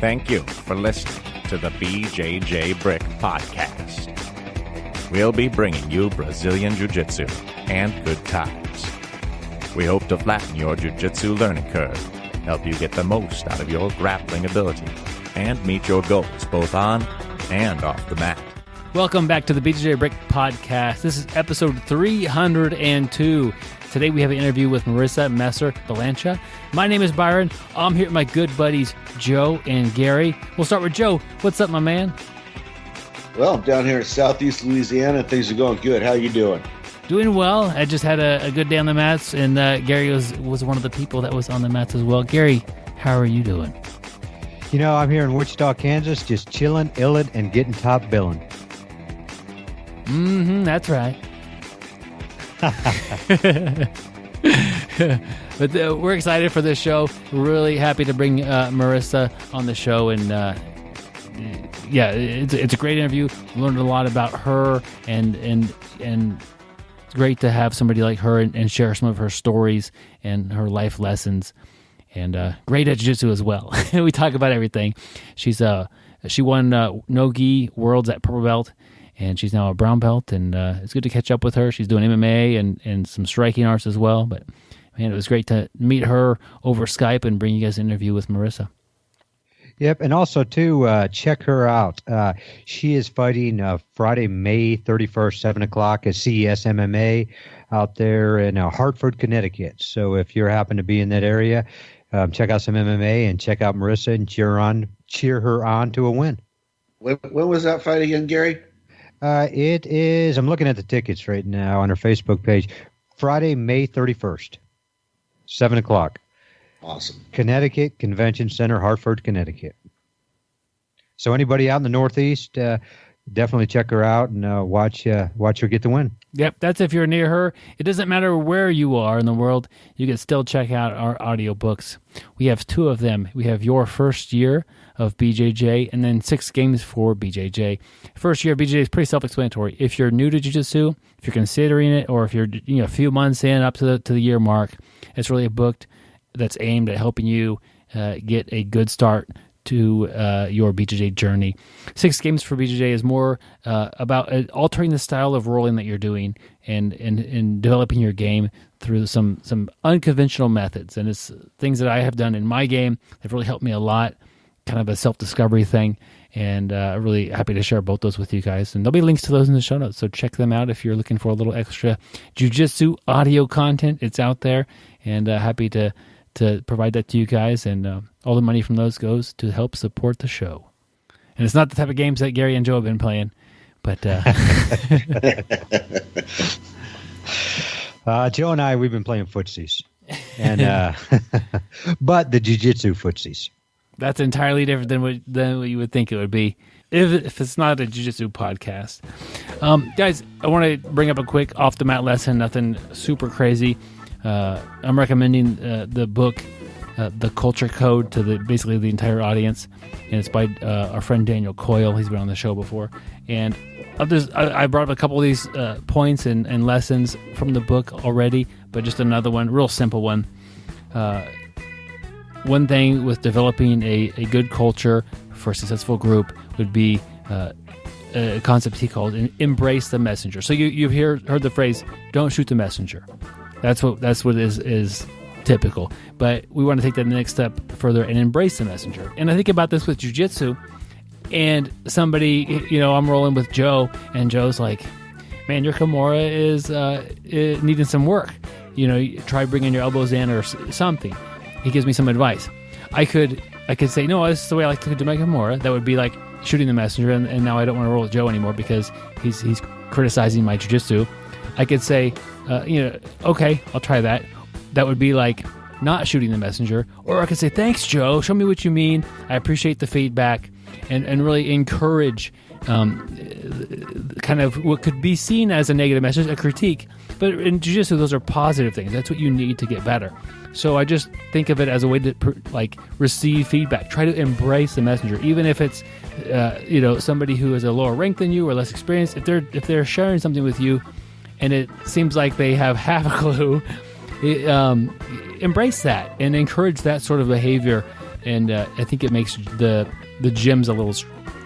Thank you for listening to the BJJBrick Podcast. We'll be bringing you Brazilian Jiu-Jitsu and good times. We hope to flatten your Jiu-Jitsu learning curve, help you get the most out of your grappling ability, and meet your goals both on and off the mat. Welcome back to the BJJBrick Podcast. This is episode 302. Today we have an interview with Marisa Messer-Belenchia. My name is Byron. I'm here with my good buddies Joe and Gary. We'll start with Joe. What's up, my man? Well, I'm down here in southeast Louisiana. Things are going good. How you doing? Doing well. I just had a good day on the mats, and Gary was one of the people that was on the mats as well. Gary, how are you doing? You know, I'm here in Wichita, Kansas, just chilling, illin', and getting top billing. That's right. But we're excited for this show. We're really happy to bring Marisa on the show, and yeah, it's a great interview. Learned a lot about her, and it's great to have somebody like her and share some of her stories and her life lessons. And great at jiu-jitsu as well. We talk about everything. She won nogi worlds at purple belt, and she's now a brown belt, and it's good to catch up with her. She's doing MMA and some striking arts as well. But man, it was great to meet her over Skype and bring you guys an interview with Marisa. Yep, and also, too, check her out. She is fighting Friday, May 31st, 7 o'clock at CES MMA out there in Hartford, Connecticut. So if you happen to be in that area, check out some MMA and check out Marisa and cheer her on to a win. When was that fight again, Gary? It is, I'm looking at the tickets right now on her Facebook page, Friday, May 31st, 7 o'clock. Awesome. Connecticut Convention Center, Hartford, Connecticut. So anybody out in the Northeast, definitely check her out and watch her get the win. Yep, that's if you're near her. It doesn't matter where you are in the world, you can still check out our audiobooks. We have 2 of them. We have Your First Year of BJJ, and then 6 games for BJJ. First year of BJJ is pretty self-explanatory. If you're new to jiu-jitsu, if you're considering it, or if you're a few months in up to the year mark, it's really a book that's aimed at helping you get a good start to your BJJ journey. 6 games for BJJ is more about altering the style of rolling that you're doing and developing your game through some unconventional methods. And it's things that I have done in my game that have really helped me a lot, kind of a self-discovery thing. And really happy to share both those with you guys. And there'll be links to those in the show notes, so check them out if you're looking for a little extra jiu-jitsu audio content. It's out there, and happy to provide that to you guys, and all the money from those goes to help support the show. And it's not the type of games that Gary and Joe have been playing, but Joe and I, we've been playing footsies, and but the jiu-jitsu footsies. That's entirely different than what you would think it would be if it's not a jiu-jitsu podcast. Guys, I want to bring up a quick off-the-mat lesson, nothing super crazy. I'm recommending the book, The Culture Code, to basically the entire audience, and it's by our friend Daniel Coyle. He's been on the show before, and I brought up a couple of these points and lessons from the book already, but just another one, real simple one. One thing with developing a good culture for a successful group would be a concept he called embrace the messenger. So you've heard the phrase, don't shoot the messenger. That's what is typical. But we want to take that next step further and embrace the messenger. And I think about this with jiu-jitsu, and somebody, I'm rolling with Joe, and Joe's like, man, your Kimura is needing some work. Try bringing your elbows in or something. He gives me some advice. I could say, no, this is the way I like to do my Kimura. That would be like shooting the messenger, and now I don't want to roll with Joe anymore because he's criticizing my jiu-jitsu. I could say, okay, I'll try that. That would be like not shooting the messenger. Or I could say, thanks, Joe. Show me what you mean. I appreciate the feedback, and really encourage kind of what could be seen as a negative message, a critique. But in jiu-jitsu, those are positive things. That's what you need to get better. So I just think of it as a way to receive feedback. Try to embrace the messenger, even if it's somebody who is a lower rank than you or less experienced. If they're sharing something with you, and it seems like they have half a clue, embrace that and encourage that sort of behavior And I think it makes the gyms a little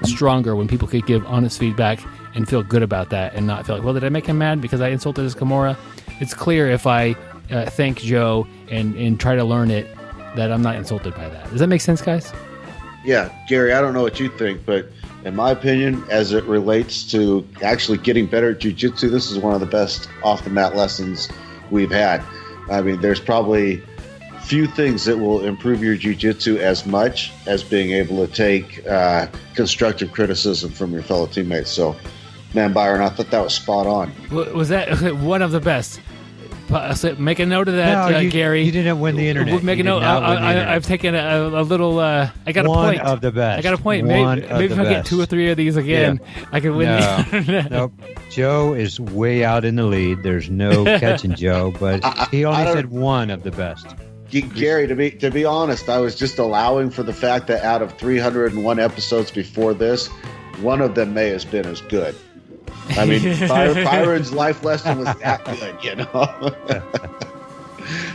stronger when people could give honest feedback and feel good about that and not feel like, well, did I make him mad because I insulted his Kimura? It's clear if I thank Joe and try to learn it that I'm not insulted by that. Does that make sense, guys? Yeah, Gary, I don't know what you think, but in my opinion, as it relates to actually getting better at jiu-jitsu, this is one of the best off-the-mat lessons we've had. I mean, there's probably few things that will improve your jiu-jitsu as much as being able to take constructive criticism from your fellow teammates. So, man, Byron, I thought that was spot on. Was that one of the best? Make a note of that, Gary. You didn't win the internet. Make a note. I've taken a little. I got a point. One of the best. I got a point. Maybe if I get 2 or 3 of these again, I can win the internet. Nope. Joe is way out in the lead. There's no catching Joe, but he only said one of the best. Gary, to be honest, I was just allowing for the fact that out of 301 episodes before this, one of them may have been as good. I mean, Byron's life lesson was that good, you know.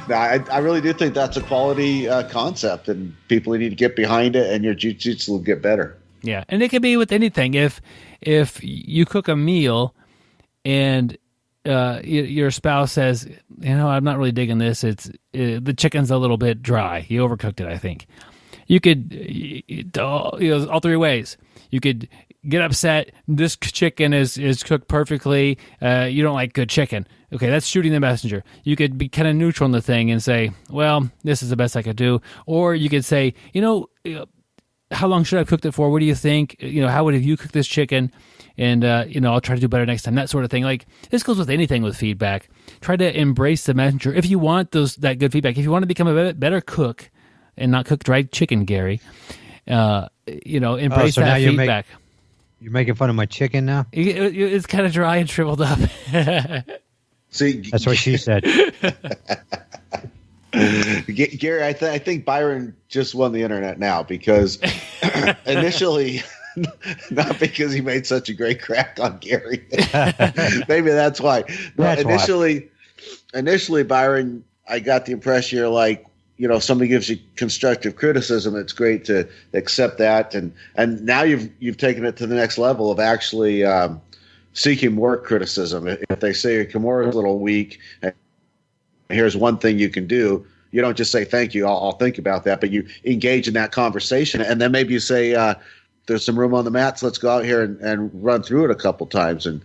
No, I really do think that's a quality concept, and people need to get behind it, and your jiu-jitsu will get better. Yeah, and it can be with anything. If you cook a meal and your spouse says, you know, I'm not really digging this. The chicken's a little bit dry. You overcooked it, I think. You could, all 3 ways. You could get upset. This chicken is cooked perfectly. You don't like good chicken. Okay, that's shooting the messenger. You could be kind of neutral in the thing and say, well, this is the best I could do. Or you could say, how long should I have cooked it for? What do you think? How would you cook this chicken? And, I'll try to do better next time, that sort of thing. Like, this goes with anything with feedback. Try to embrace the messenger. If you want that good feedback, if you want to become a better cook and not cook dried chicken, Gary, embrace that feedback. You're making fun of my chicken now? It's kind of dry and shriveled up. See, that's what she said. Gary, I think Byron just won the internet now because initially, not because he made such a great crack on Gary. Maybe that's why. Initially, Byron, I got the impression you're like, if somebody gives you constructive criticism, it's great to accept that. And now you've taken it to the next level of actually seeking more criticism. If they say your Kimura is a little weak, and here's one thing you can do, you don't just say, thank you, I'll think about that, but you engage in that conversation. And then maybe you say, there's some room on the mats, let's go out here and run through it a couple times. And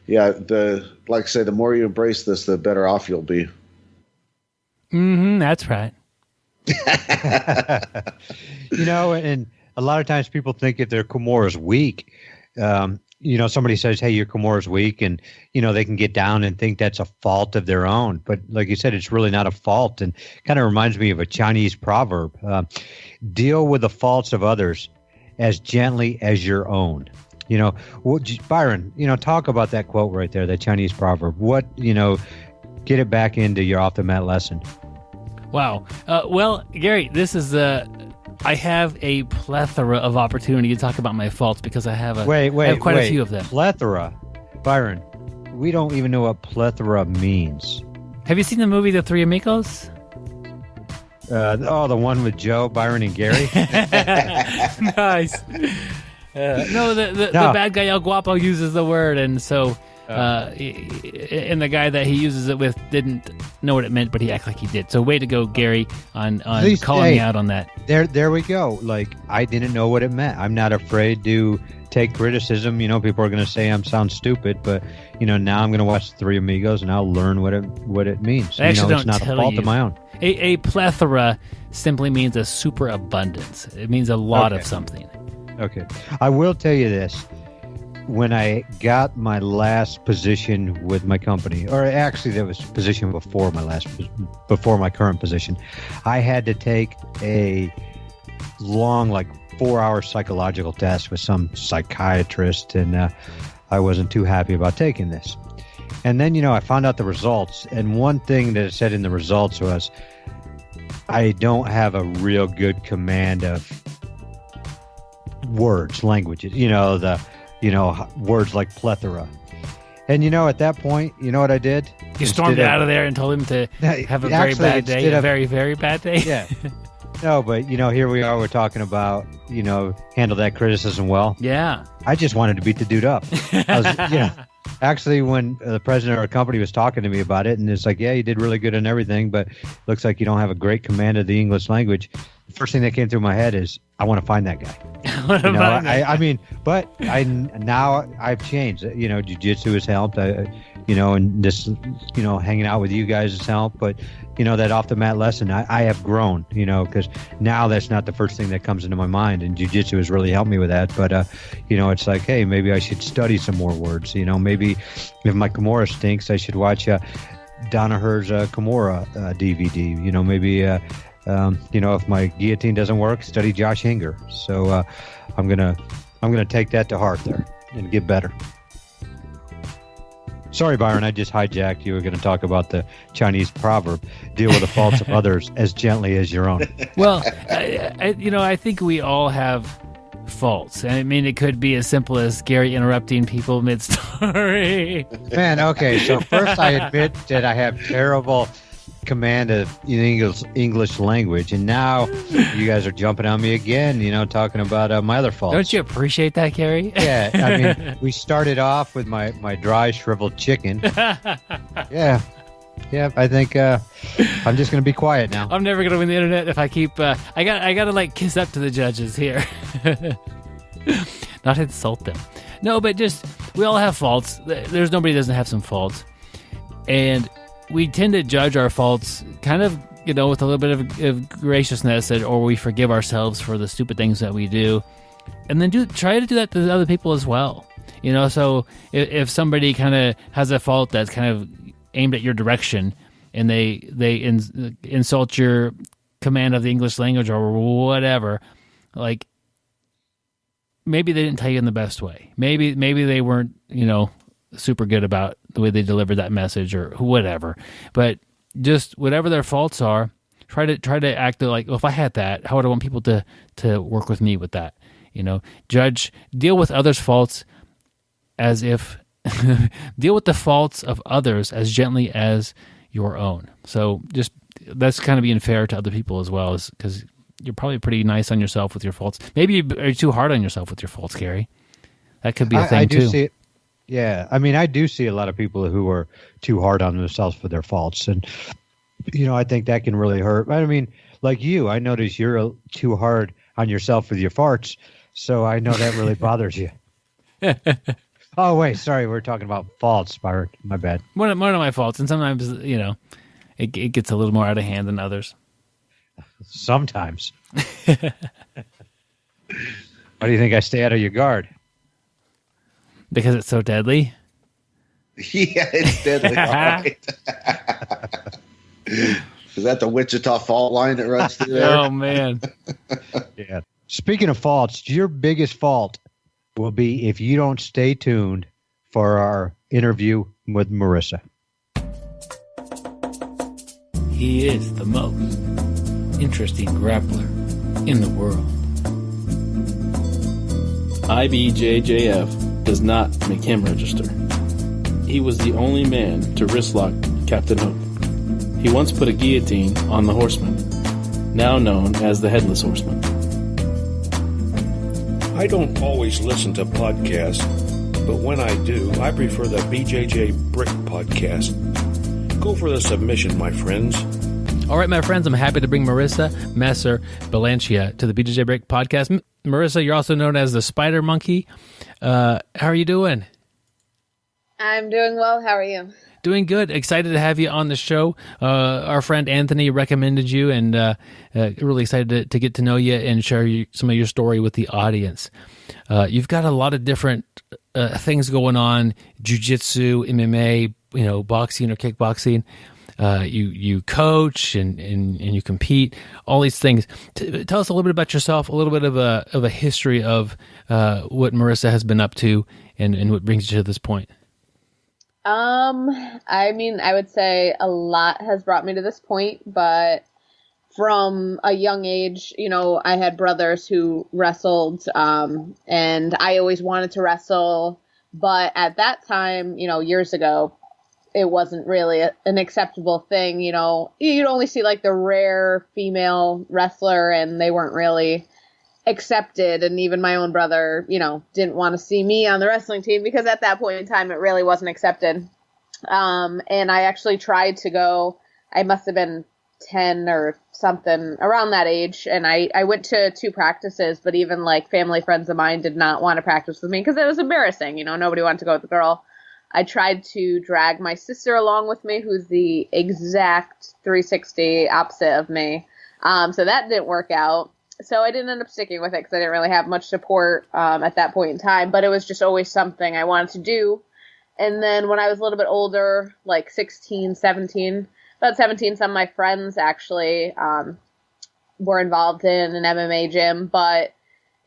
like I say, the more you embrace this, the better off you'll be. That's right. And a lot of times people think if their Kimura is weak, somebody says, hey, your Kimura is weak, and, they can get down and think that's a fault of their own. But like you said, it's really not a fault, and kind of reminds me of a Chinese proverb. Deal with the faults of others as gently as your own. Byron, talk about that quote right there, that Chinese proverb. Get it back into your off-the-mat lesson. Wow. Well, Gary, this is I have a plethora of opportunity to talk about my faults because I have quite a few of them. Plethora? Byron, we don't even know what plethora means. Have you seen the movie The Three Amigos? The one with Joe, Byron, and Gary? Nice. The bad guy El Guapo uses the word, and so... and the guy that he uses it with didn't know what it meant, but he acted like he did. So way to go, Gary, on calling me out on that. There we go. Like, I didn't know what it meant. I'm not afraid to take criticism. People are going to say I sound stupid, but now I'm going to watch The Three Amigos and I'll learn what it means. I actually it's not a fault of my own. A plethora simply means a superabundance. It means a lot of something. Okay. I will tell you this. When I got my last position with my company, or actually that was position before my current position, I had to take a long, 4-hour psychological test with some psychiatrist, and I wasn't too happy about taking this. And then, I found out the results, and one thing that it said in the results was, I don't have a real good command of languages, words like plethora. And at that point, you know what I did? You stormed out of there and told him to have a very bad day, a very, very bad day? Yeah. No, but here we are. We're talking about handle that criticism well. Yeah. I just wanted to beat the dude up. I was, actually, when the president of our company was talking to me about it, and it's like, yeah, you did really good on everything, but looks like you don't have a great command of the English language. The first thing that came through my head is, I want to find that guy. But now I've changed. Jiu-jitsu has helped. And this, hanging out with you guys has helped. But that off the mat lesson, I have grown. Because now that's not the first thing that comes into my mind, and jiu-jitsu has really helped me with that. But it's like, hey, maybe I should study some more words. Maybe if my Kimura stinks, I should watch Danaher's Kimura DVD. Maybe. If my guillotine doesn't work, study Josh Hinger. So I'm gonna take that to heart there and get better. Sorry, Byron, I just hijacked. You were going to talk about the Chinese proverb: "Deal with the faults of others as gently as your own." Well, I think we all have faults. I mean, it could be as simple as Gary interrupting people mid-story. Man, okay. So first, I admit that I have terrible command of English language, and now you guys are jumping on me again, talking about my other faults. Don't you appreciate that, Gary? Yeah, I mean, we started off with my dry shriveled chicken. Yeah, I think I'm just gonna be quiet now. I'm never gonna win the internet if I keep I gotta like kiss up to the judges here. Not insult them. No, but just, we all have faults. There's nobody that doesn't have some faults, and we tend to judge our faults kind of, with a little bit of graciousness, or we forgive ourselves for the stupid things that we do, and then try to do that to other people as well. So if somebody kind of has a fault that's kind of aimed at your direction, and they insult your command of the English language or whatever, like, maybe they didn't tell you in the best way. Maybe they weren't, super good about the way they delivered that message or whatever. But just whatever their faults are, try to act like, well, if I had that, how would I want people to work with me with that? Deal with others' faults as if deal with the faults of others as gently as your own. So just, that's kind of being fair to other people as well, because you're probably pretty nice on yourself with your faults. Maybe you're too hard on yourself with your faults, Gary. That could be a thing, I do too. See it. Yeah, I mean, I do see a lot of people who are too hard on themselves for their faults, and I think that can really hurt. I mean, like you, I notice you're too hard on yourself with your farts, so I know that really bothers you. Oh, wait, sorry, we're talking about faults, Byron. My bad. One of my faults, and sometimes it gets a little more out of hand than others. Sometimes. Why do you think I stay out of your guard? Because it's so deadly? Yeah, it's deadly. All right. Is that the Wichita fault line that runs through there? Oh, man. Yeah. Speaking of faults, your biggest fault will be if you don't stay tuned for our interview with Marisa. He is the most interesting grappler in the world. IBJJF does not make him register. He was the only man to wristlock Captain Hook. He once put a guillotine on the Horseman, now known as the Headless Horseman. I don't always listen to podcasts, but when I do, I prefer the BjjBrick Podcast. Go for the submission, my friends. All right, my friends, I'm happy to bring Marisa Messer-Belenchia to the BJJBrick Podcast. Marisa, you're also known as the Spider Monkey. How are you doing? I'm doing well. How are you? Doing good. Excited to have you on the show. Our friend Anthony recommended you, and really excited to get to know you and share some of your story with the audience. You've got a lot of different things going on: jiu-jitsu, MMA, boxing or kickboxing. You coach and you compete, all these things. Tell us a little bit about yourself, a little bit of a history of what Marisa has been up to and what brings you to this point. I mean, I would say a lot has brought me to this point, but from a young age, I had brothers who wrestled, and I always wanted to wrestle, but at that time, years ago, it wasn't really an acceptable thing. You know, you'd only see like the rare female wrestler, and they weren't really accepted. And even my own brother, you know, didn't want to see me on the wrestling team because at that point in time, it really wasn't accepted. And I actually tried to go, I must have been 10 or something around that age. And I went to 2 practices, but even like family friends of mine did not want to practice with me because it was embarrassing. You know, nobody wanted to go with the girl. I tried to drag my sister along with me, who's the exact 360 opposite of me. So that didn't work out. So I didn't end up sticking with it because I didn't really have much support at that point in time. But it was just always something I wanted to do. And then when I was a little bit older, like 16, 17, about 17, some of my friends actually were involved in an MMA gym.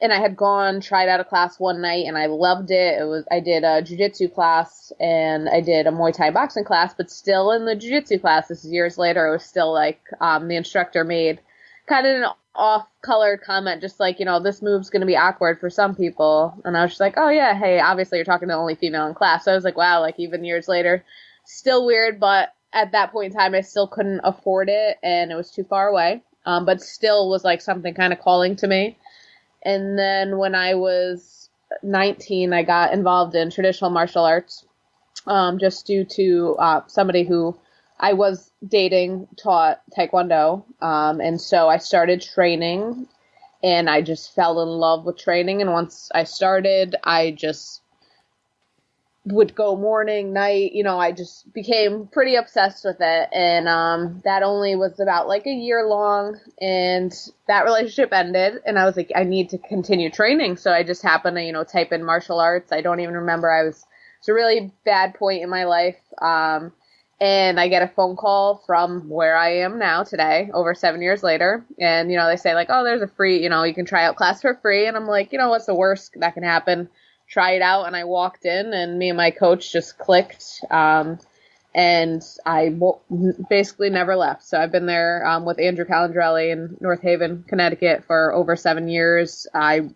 And I had tried out a class one night, and I loved it. I did a jiu-jitsu class, and I did a Muay Thai boxing class, but still in the jiu-jitsu class, this is years later, it was still like the instructor made kind of an off-colored comment, just like, you know, this move's going to be awkward for some people. And I was just like, oh, yeah, hey, obviously you're talking to the only female in class. So I was like, wow, like even years later, still weird. But at that point in time, I still couldn't afford it, and it was too far away. But still was like something kind of calling to me. And then when I was 19, I got involved in traditional martial arts just due to somebody who I was dating taught Taekwondo. And so I started training, and I just fell in love with training. And once I started, I just would go morning, night, you know, I just became pretty obsessed with it. And that only was about like a year long, and that relationship ended, and I was like, I need to continue training. So I just happened to, you know, type in martial arts. I don't even remember. It's a really bad point in my life. And I get a phone call from where I am now today, over 7 years later. And, you know, they say like, oh, there's a free, you know, you can try out class for free. And I'm like, you know, what's the worst that can happen? Try it out. And I walked in, and me and my coach just clicked. And I basically never left. So I've been there with Andrew Calandrelli in North Haven, Connecticut for over 7 years. I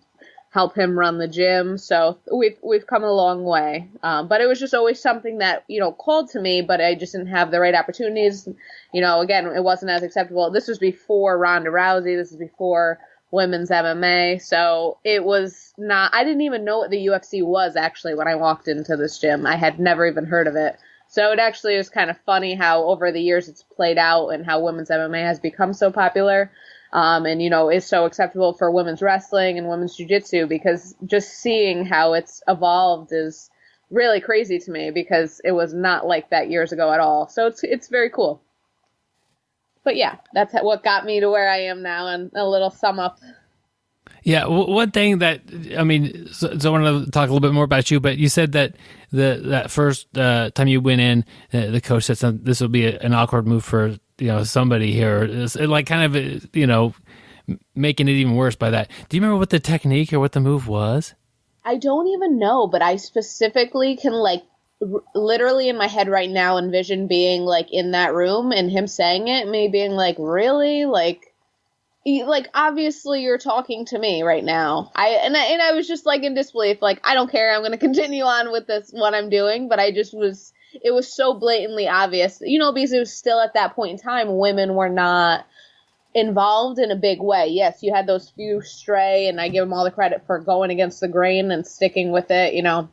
help him run the gym. So we've come a long way. But it was just always something that, you know, called to me, but I just didn't have the right opportunities. You know, again, it wasn't as acceptable. This was before Ronda Rousey. This is before women's MMA. So it was not, I didn't even know what the UFC was actually when I walked into this gym. I had never even heard of it. So it actually was kind of funny how over the years it's played out and how women's MMA has become so popular. And, you know, is so acceptable for women's wrestling and women's jiu-jitsu, because just seeing how it's evolved is really crazy to me, because it was not like that years ago at all. So it's very cool. But yeah, that's what got me to where I am now, and a little sum up. Yeah, one thing that, I mean, so I want to talk a little bit more about you, but you said that that first time you went in, the coach said this will be an awkward move for, you know, somebody here. It's like kind of, you know, making it even worse by that. Do you remember what the technique or what the move was? I don't even know, but I specifically can like literally in my head right now envision being like in that room and him saying it, me being like, really? Like obviously you're talking to me right now. I was just like in disbelief, like, I don't care, I'm going to continue on with this, what I'm doing. But it was so blatantly obvious, you know, because it was still at that point in time, women were not involved in a big way. Yes, you had those few stray, and I give them all the credit for going against the grain and sticking with it, you know.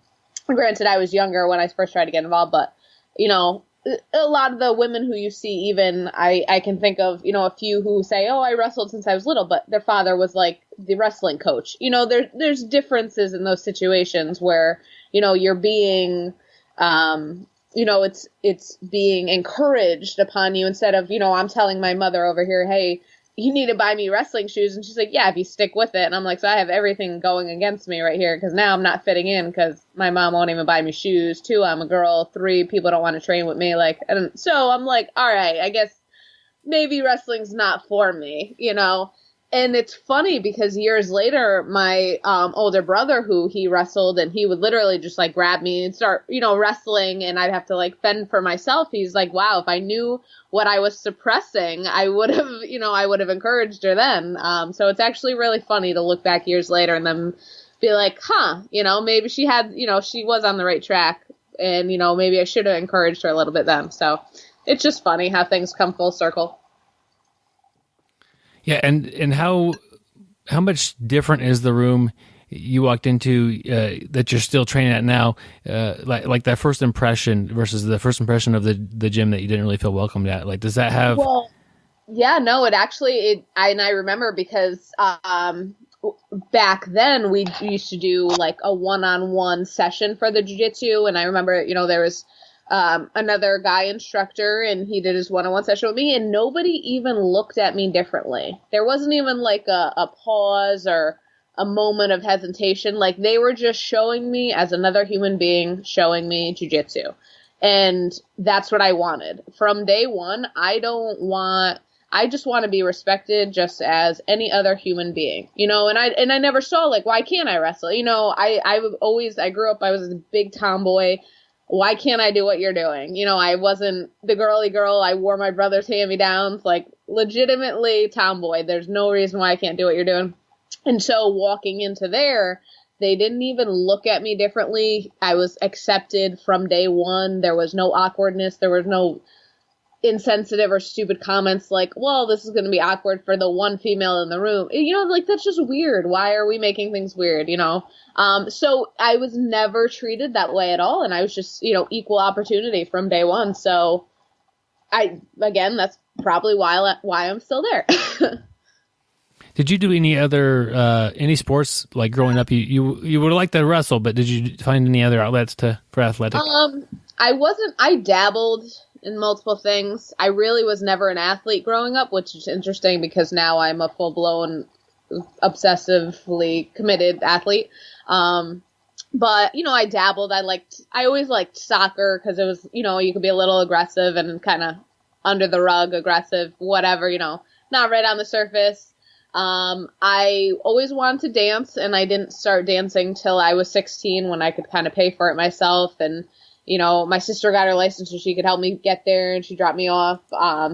Granted, I was younger when I first tried to get involved, but, you know, a lot of the women who you see, even I can think of, you know, a few who say, oh, I wrestled since I was little, but their father was like the wrestling coach. You know, there's differences in those situations where, you know, you're being, you know, it's being encouraged upon you instead of, you know, I'm telling my mother over here, hey, you need to buy me wrestling shoes. And she's like, yeah, if you stick with it. And I'm like, so I have everything going against me right here, because now I'm not fitting in because my mom won't even buy me shoes. 2, I'm a girl. 3, people don't want to train with me. Like, and so I'm like, all right, I guess maybe wrestling's not for me, you know. And it's funny because years later, my older brother, who he wrestled, and he would literally just like grab me and start, you know, wrestling, and I'd have to like fend for myself. He's like, wow, if I knew what I was suppressing, I would have encouraged her then. So it's actually really funny to look back years later and then be like, huh, you know, maybe she had, you know, she was on the right track And, maybe I should have encouraged her a little bit then. So it's just funny how things come full circle. Yeah. And how much different is the room you walked into that you're still training at now, like that first impression versus the first impression of the gym that you didn't really feel welcomed at? Like, does that have... Well, yeah, no, I remember because back then we used to do like a one-on-one session for the jiu-jitsu, and I remember, there was another guy instructor, and he did his one-on-one session with me, and nobody even looked at me differently. There wasn't even like a pause or a moment of hesitation. Like, they were just showing me as another human being, showing me jiu-jitsu. And that's what I wanted. From day one, I just want to be respected just as any other human being, and I never saw, like, why can't I wrestle? I grew up, I was a big tomboy. Why can't I do what you're doing? I wasn't the girly girl. I wore my brother's hand-me-downs, like, legitimately tomboy. There's no reason why I can't do what you're doing. And so walking into there, they didn't even look at me differently. I was accepted from day one. There was no awkwardness. There was no insensitive or stupid comments like, well, this is going to be awkward for the one female in the room. Like, that's just weird. Why are we making things weird, So I was never treated that way at all. And I was just, equal opportunity from day one. So that's probably why I'm still there. Did you do any other any sports, like growing up? You would like to wrestle, but did you find any other outlets for athletics? I dabbled in multiple things. I really was never an athlete growing up, which is interesting because now I'm a full-blown, obsessively committed athlete. But, I dabbled. I always liked soccer because it was, you could be a little aggressive and kind of under the rug aggressive, whatever, not right on the surface. I always wanted to dance, and I didn't start dancing till I was 16 when I could kind of pay for it myself. And, my sister got her license so she could help me get there, and she dropped me off.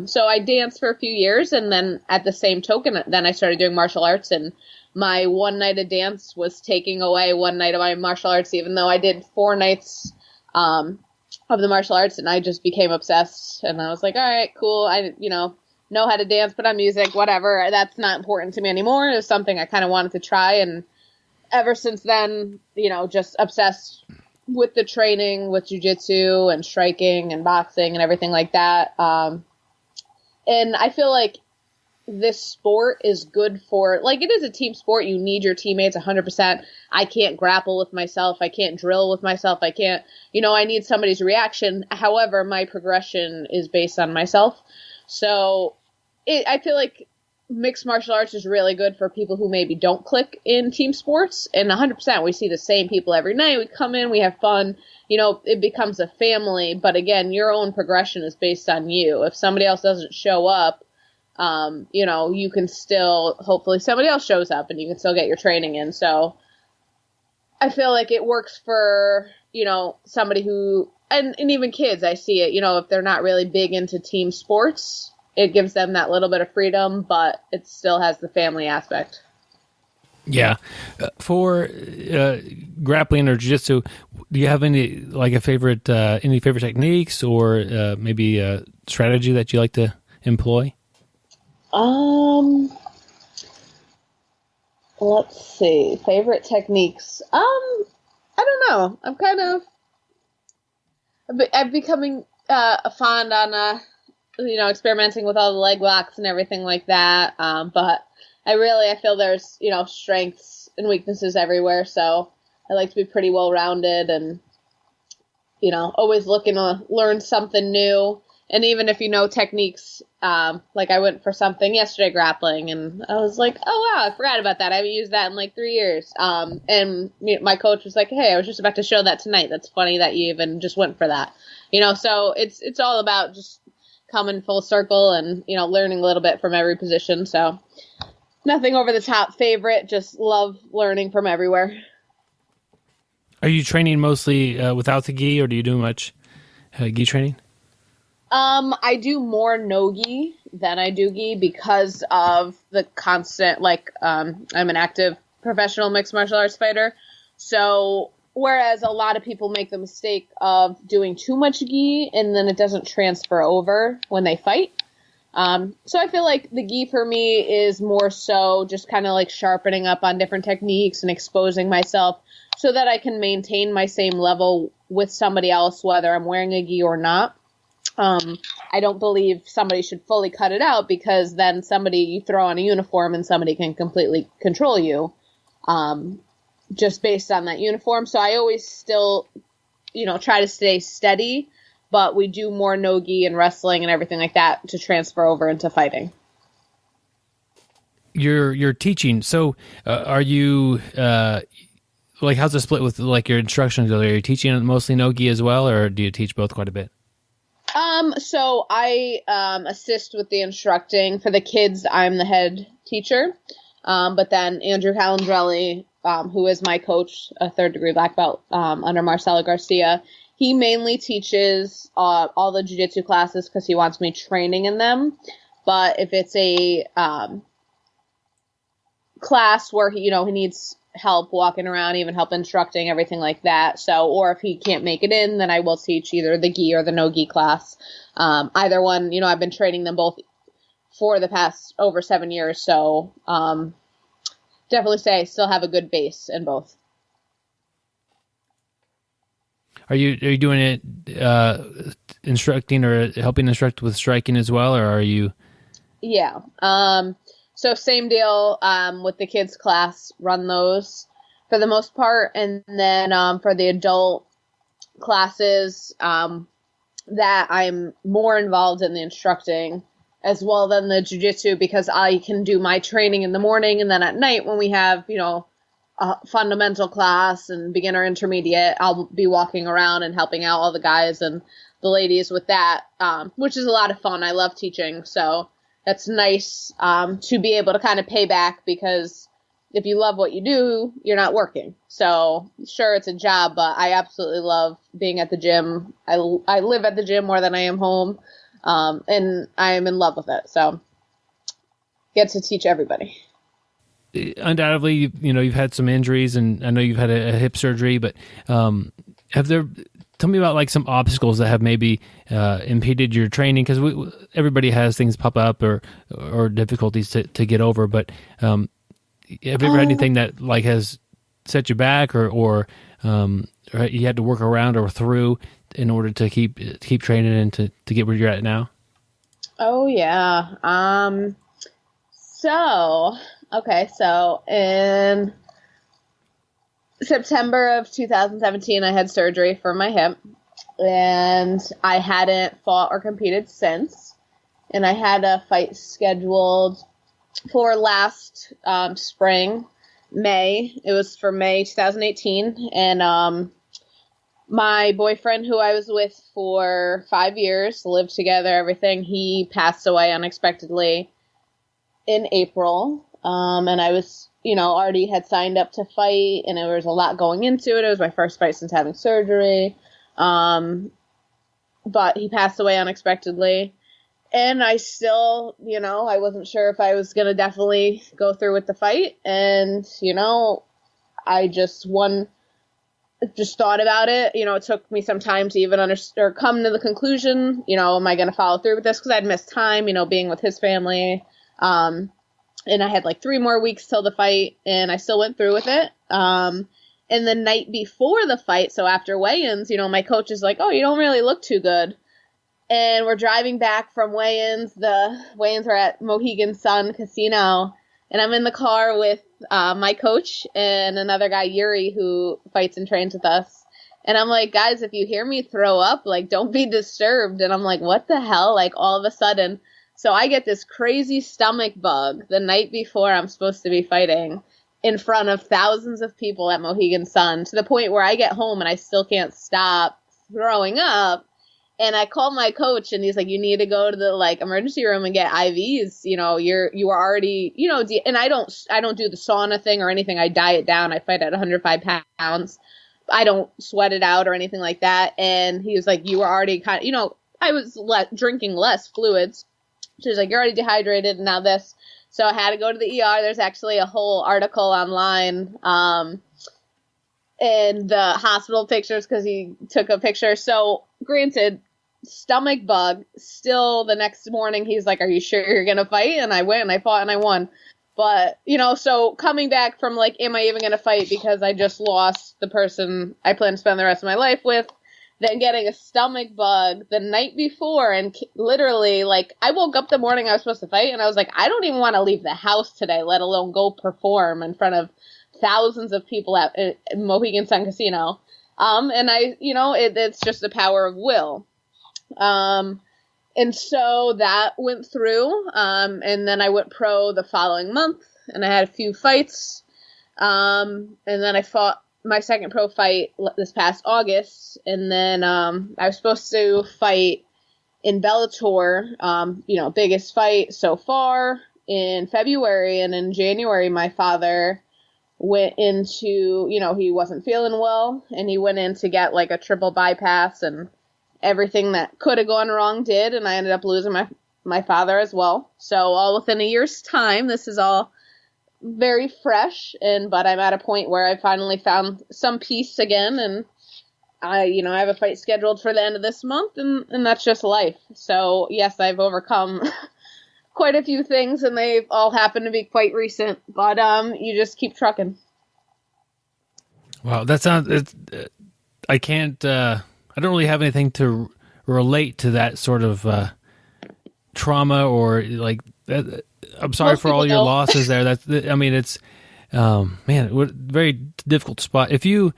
So I danced for a few years, and then at the same token, then I started doing martial arts, and my one night of dance was taking away one night of my martial arts, even though I did 4 nights, of the martial arts, and I just became obsessed. And I was like, all right, cool. I, know how to dance, put on music, whatever. That's not important to me anymore. It was something I kind of wanted to try. And ever since then, just obsessed with the training, with jiu-jitsu and striking and boxing and everything like that. And I feel like this sport is good for, like, it is a team sport. You need your teammates 100%. I can't grapple with myself. I can't drill with myself. I can't, I need somebody's reaction. However, my progression is based on myself. So I feel like mixed martial arts is really good for people who maybe don't click in team sports. And 100%, we see the same people every night. We come in, we have fun. It becomes a family. But again, your own progression is based on you. If somebody else doesn't show up, you can still, hopefully somebody else shows up and you can still get your training in. So I feel like it works for, somebody who, and even kids, I see it, if they're not really big into team sports, it gives them that little bit of freedom, but it still has the family aspect. Yeah. For grappling or jiu-jitsu, do you have any, like, any favorite techniques or maybe a strategy that you like to employ? Let's see. Favorite techniques. I don't know. I'm becoming fond on experimenting with all the leg locks and everything like that. But I feel there's, strengths and weaknesses everywhere. So I like to be pretty well-rounded and, always looking to learn something new. And even if techniques, like I went for something yesterday, grappling, and I was like, oh, wow, I forgot about that. I haven't used that in like 3 years. And my coach was like, hey, I was just about to show that tonight. That's funny that you even just went for that. So it's all about just coming full circle and, learning a little bit from every position. So nothing over the top favorite, just love learning from everywhere. Are you training mostly without the gi, or do you do much gi training? I do more nogi than I do gi because of the constant, I'm an active professional mixed martial arts fighter. So Whereas a lot of people make the mistake of doing too much gi and then it doesn't transfer over when they fight. So I feel like the gi for me is more so just kind of like sharpening up on different techniques and exposing myself so that I can maintain my same level with somebody else, whether I'm wearing a gi or not. I don't believe somebody should fully cut it out because then you throw on a uniform and somebody can completely control you. Just based on that uniform. So I always still, try to stay steady, but we do more no-gi and wrestling and everything like that to transfer over into fighting. You're teaching. So are you, how's the split with like your instructions? Are you teaching mostly no-gi as well, or do you teach both quite a bit? So I assist with the instructing. For the kids, I'm the head teacher. But then Andrew Calandrelli, who is my coach, a third-degree black belt under Marcelo Garcia, he mainly teaches all the jiu-jitsu classes because he wants me training in them. But if it's a class where he needs help walking around, even help instructing, everything like that. So, or if he can't make it in, then I will teach either the gi or the no-gi class. Either one, I've been training them both for the past over 7 years. So, definitely say I still have a good base in both. Are you doing it instructing or helping instruct with striking as well, or are you? Yeah. So same deal with the kids class, run those for the most part. And then for the adult classes that I'm more involved in the instructing as well than the jiu-jitsu because I can do my training in the morning. And then at night when we have, a fundamental class and beginner intermediate, I'll be walking around and helping out all the guys and the ladies with that, which is a lot of fun. I love teaching. So that's nice to be able to kind of pay back because if you love what you do, you're not working. So sure, it's a job, but I absolutely love being at the gym. I live at the gym more than I am home, and I am in love with it. So get to teach everybody. Undoubtedly, you've had some injuries, and I know you've had a hip surgery, but tell me about like some obstacles that have maybe impeded your training, because everybody has things pop up or difficulties to get over. But have you ever had anything that like has set you back, or you had to work around or through in order to keep training and to get where you're at now? Oh yeah. So in September of 2017, I had surgery for my hip, and I hadn't fought or competed since. And I had a fight scheduled for last spring, May. It was for May 2018. And my boyfriend, who I was with for 5 years, lived together, everything, he passed away unexpectedly in April. And I was, already had signed up to fight, and there was a lot going into it. It was my first fight since having surgery. But he passed away unexpectedly. And I still, I wasn't sure if I was going to definitely go through with the fight. And, I just thought about it. It took me some time to even understand or come to the conclusion, am I going to follow through with this? Because I'd missed time, being with his family. And I had like 3 more weeks till the fight, and I still went through with it. And the night before the fight, so after weigh-ins, my coach is like, oh, you don't really look too good. And we're driving back from weigh-ins. The weigh-ins are at Mohegan Sun Casino. And I'm in the car with my coach and another guy, Yuri, who fights and trains with us. And I'm like, guys, if you hear me throw up, like, don't be disturbed. And I'm like, what the hell? Like, all of a sudden. So I get this crazy stomach bug the night before I'm supposed to be fighting in front of thousands of people at Mohegan Sun, to the point where I get home and I still can't stop throwing up. And I call my coach, and he's like, you need to go to the emergency room and get IVs. You are already, and I don't do the sauna thing or anything. I diet down. I fight at 105 pounds. I don't sweat it out or anything like that. And he was like, you were already I was drinking less fluids. She was like, you're already dehydrated, and now this. So I had to go to the ER. There's actually a whole article online and the hospital pictures because he took a picture. So granted, stomach bug, still the next morning he's like, are you sure you're going to fight? And I went and I fought and I won. But, so coming back from like, am I even going to fight because I just lost the person I plan to spend the rest of my life with, then getting a stomach bug the night before, and literally, like, I woke up the morning I was supposed to fight, and I was like, I don't even want to leave the house today, let alone go perform in front of thousands of people at Mohegan Sun Casino. And it's just the power of will. And so that went through, and then I went pro the following month, and I had a few fights, and then I fought my second pro fight this past August, and then I was supposed to fight in Bellator, biggest fight so far, in February, and in January my father went into, he wasn't feeling well, and he went in to get like a triple bypass, and everything that could have gone wrong did, and I ended up losing my father as well. So all within a year's time. This is all very fresh, but I'm at a point where I finally found some peace again, and I have a fight scheduled for the end of this month, and that's just life. So yes, I've overcome quite a few things, and they've all happened to be quite recent, but you just keep trucking. Wow, that sounds, I can't, I don't really have anything to relate to that sort of trauma or like that. I'm sorry Most for all your don't. losses there. It's, what very difficult spot. If you,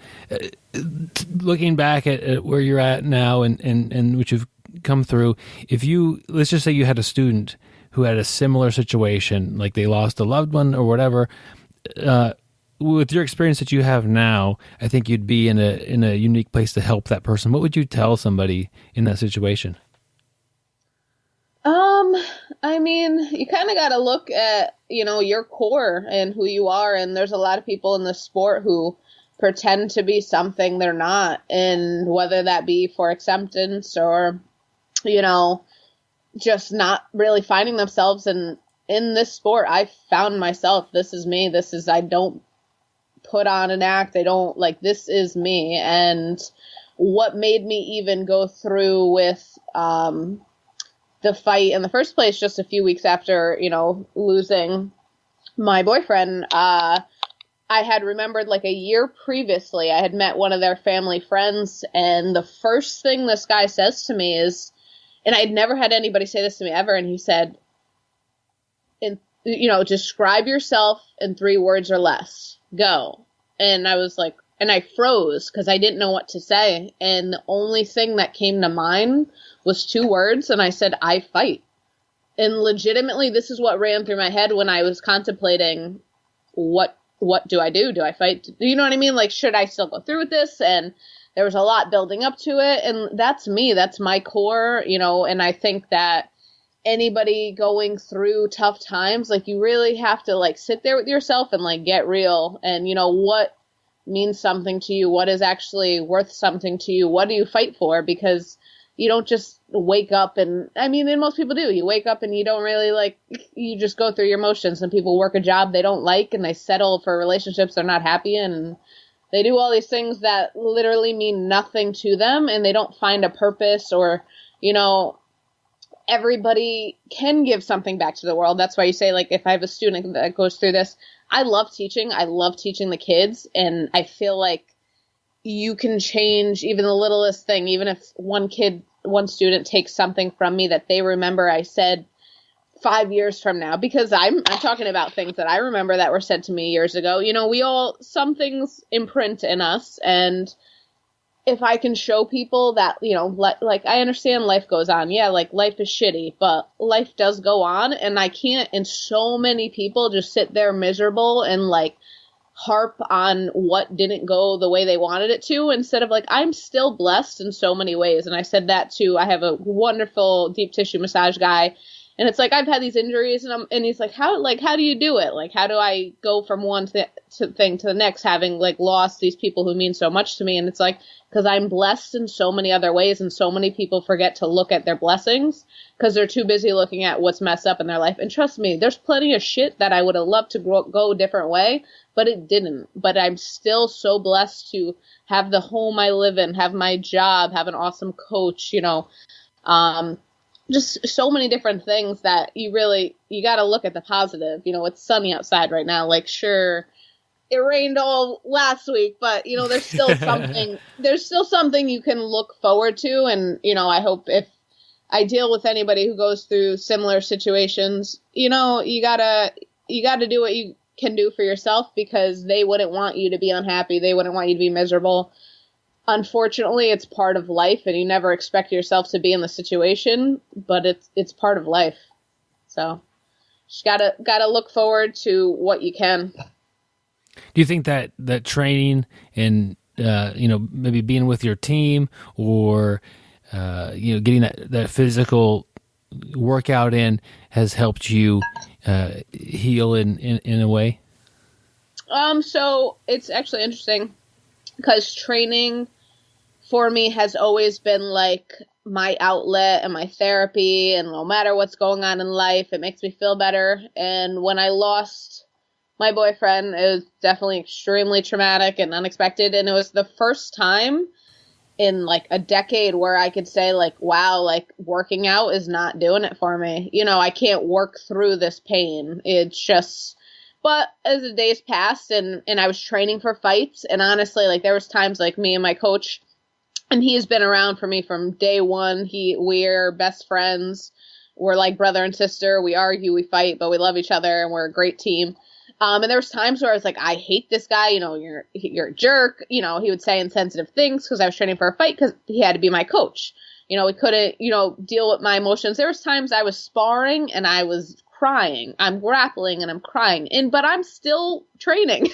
looking back at where you're at now and what you've come through, let's just say you had a student who had a similar situation, like they lost a loved one or whatever, with your experience that you have now, I think you'd be in a unique place to help that person. What would you tell somebody in that situation? You kind of got to look at, your core and who you are. And there's a lot of people in the sport who pretend to be something they're not. And whether that be for acceptance or, just not really finding themselves. And in this sport, I found myself. This is me. I don't put on an act. I don't this is me. And what made me even go through with, the fight in the first place, just a few weeks after, losing my boyfriend, I had remembered a year previously, I had met one of their family friends, and the first thing this guy says to me is, and I had never had anybody say this to me ever, and he said, describe yourself in 3 words or less. Go. And I was like, and I froze because I didn't know what to say. And the only thing that came to mind was 2 words. And I said, I fight. And legitimately, this is what ran through my head when I was contemplating what do I do? Do I fight? Do you know what I mean? Should I still go through with this? And there was a lot building up to it. And that's me. That's my core, and I think that anybody going through tough times, you really have to sit there with yourself and get real and, what means something to you, what is actually worth something to you, what do you fight for? Because you don't just wake up and most people do. You wake up and you don't really you just go through your motions, and people work a job they don't like, and they settle for relationships they're not happy in, and they do all these things that literally mean nothing to them, and they don't find a purpose or, everybody can give something back to the world. That's why you say, if I have a student that goes through this, I love teaching. I love teaching the kids. And I feel like you can change even the littlest thing, even if one student takes something from me that they remember I said 5 years from now, because I'm talking about things that I remember that were said to me years ago. Some things imprint in us, and if I can show people that, I understand life goes on. Yeah, life is shitty, but life does go on. And I can't, and so many people just sit there miserable and harp on what didn't go the way they wanted it to, instead of I'm still blessed in so many ways. And I said that too. I have a wonderful deep tissue massage guy, And it's like, I've had these injuries, and he's like, how do you do it? Like, how do I go from one thing to the next, having like lost these people who mean so much to me? And it's like, because I'm blessed in so many other ways, and so many people forget to look at their blessings because they're too busy looking at what's messed up in their life. And trust me, there's plenty of shit that I would have loved to go a different way, but it didn't. But I'm still so blessed to have the home I live in, have my job, have an awesome coach, just so many different things that you got to look at the positive. It's sunny outside right now. Like, sure, it rained all last week, but there's still something you can look forward to. And, I hope if I deal with anybody who goes through similar situations, you gotta do what you can do for yourself, because they wouldn't want you to be unhappy. They wouldn't want you to be miserable. Unfortunately, it's part of life, and you never expect yourself to be in the situation, but it's part of life. So just gotta look forward to what you can. Do you think that training and maybe being with your team, or getting that physical workout in, has helped you heal in a way? So it's actually interesting, because training for me has always been like my outlet and my therapy, and no matter what's going on in life, it makes me feel better. And when I lost my boyfriend, it was definitely extremely traumatic and unexpected, and it was the first time in like a decade where I could say like, wow, like working out is not doing it for me. I can't work through this pain. It's just, but as the days passed and I was training for fights, and honestly, like there was times like me and my coach, and he's been around for me from day one. We're best friends. We're like brother and sister. We argue, we fight, but we love each other, and we're a great team. And there was times where I was like, I hate this guy, you're a jerk. He would say insensitive things because I was training for a fight, because he had to be my coach. He couldn't, deal with my emotions. There was times I was sparring and I was crying. I'm grappling and I'm crying, but I'm still training,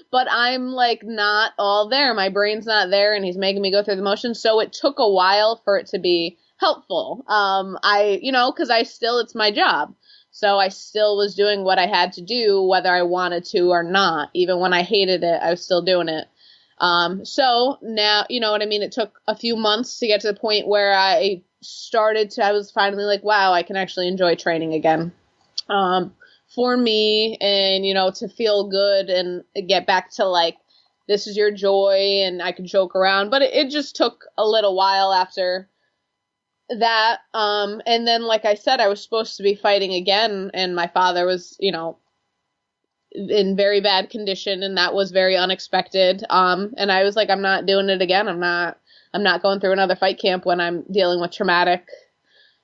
but I'm like not all there. My brain's not there, and he's making me go through the motions. So it took a while for it to be helpful. Cause it's my job. So I still was doing what I had to do, whether I wanted to or not. Even when I hated it, I was still doing it. So now, you know what I mean? It took a few months to get to the point where I was finally like, wow, I can actually enjoy training again. For me, and, to feel good and get back to like, this is your joy, and I could joke around, but it just took a little while after that. And then, like I said, I was supposed to be fighting again, and my father was, in very bad condition, and that was very unexpected. And I was like, I'm not doing it again. I'm not going through another fight camp when I'm dealing with traumatic,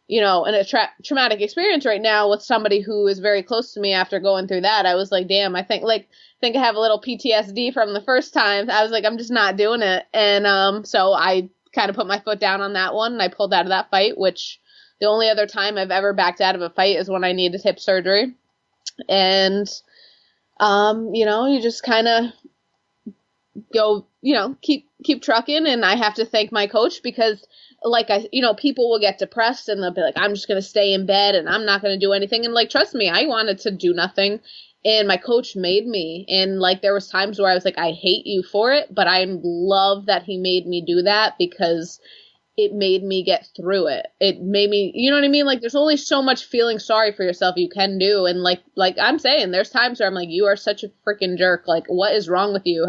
and a traumatic experience right now with somebody who is very close to me after going through that. I was like, damn, I think I have a little PTSD from the first time. I was like, I'm just not doing it. And, so I kind of put my foot down on that one, and I pulled out of that fight, which the only other time I've ever backed out of a fight is when I needed hip surgery. And, you just kind of go, keep trucking. And I have to thank my coach, because people will get depressed and they'll be like, I'm just going to stay in bed and I'm not going to do anything. And like, trust me, I wanted to do nothing, and my coach made me. And like, there was times where I was like, I hate you for it, but I love that he made me do that, because it made me get through it. It made me, you know what I mean? Like, there's only so much feeling sorry for yourself you can do. And like I'm saying, there's times where I'm like, you are such a freaking jerk. Like, what is wrong with you?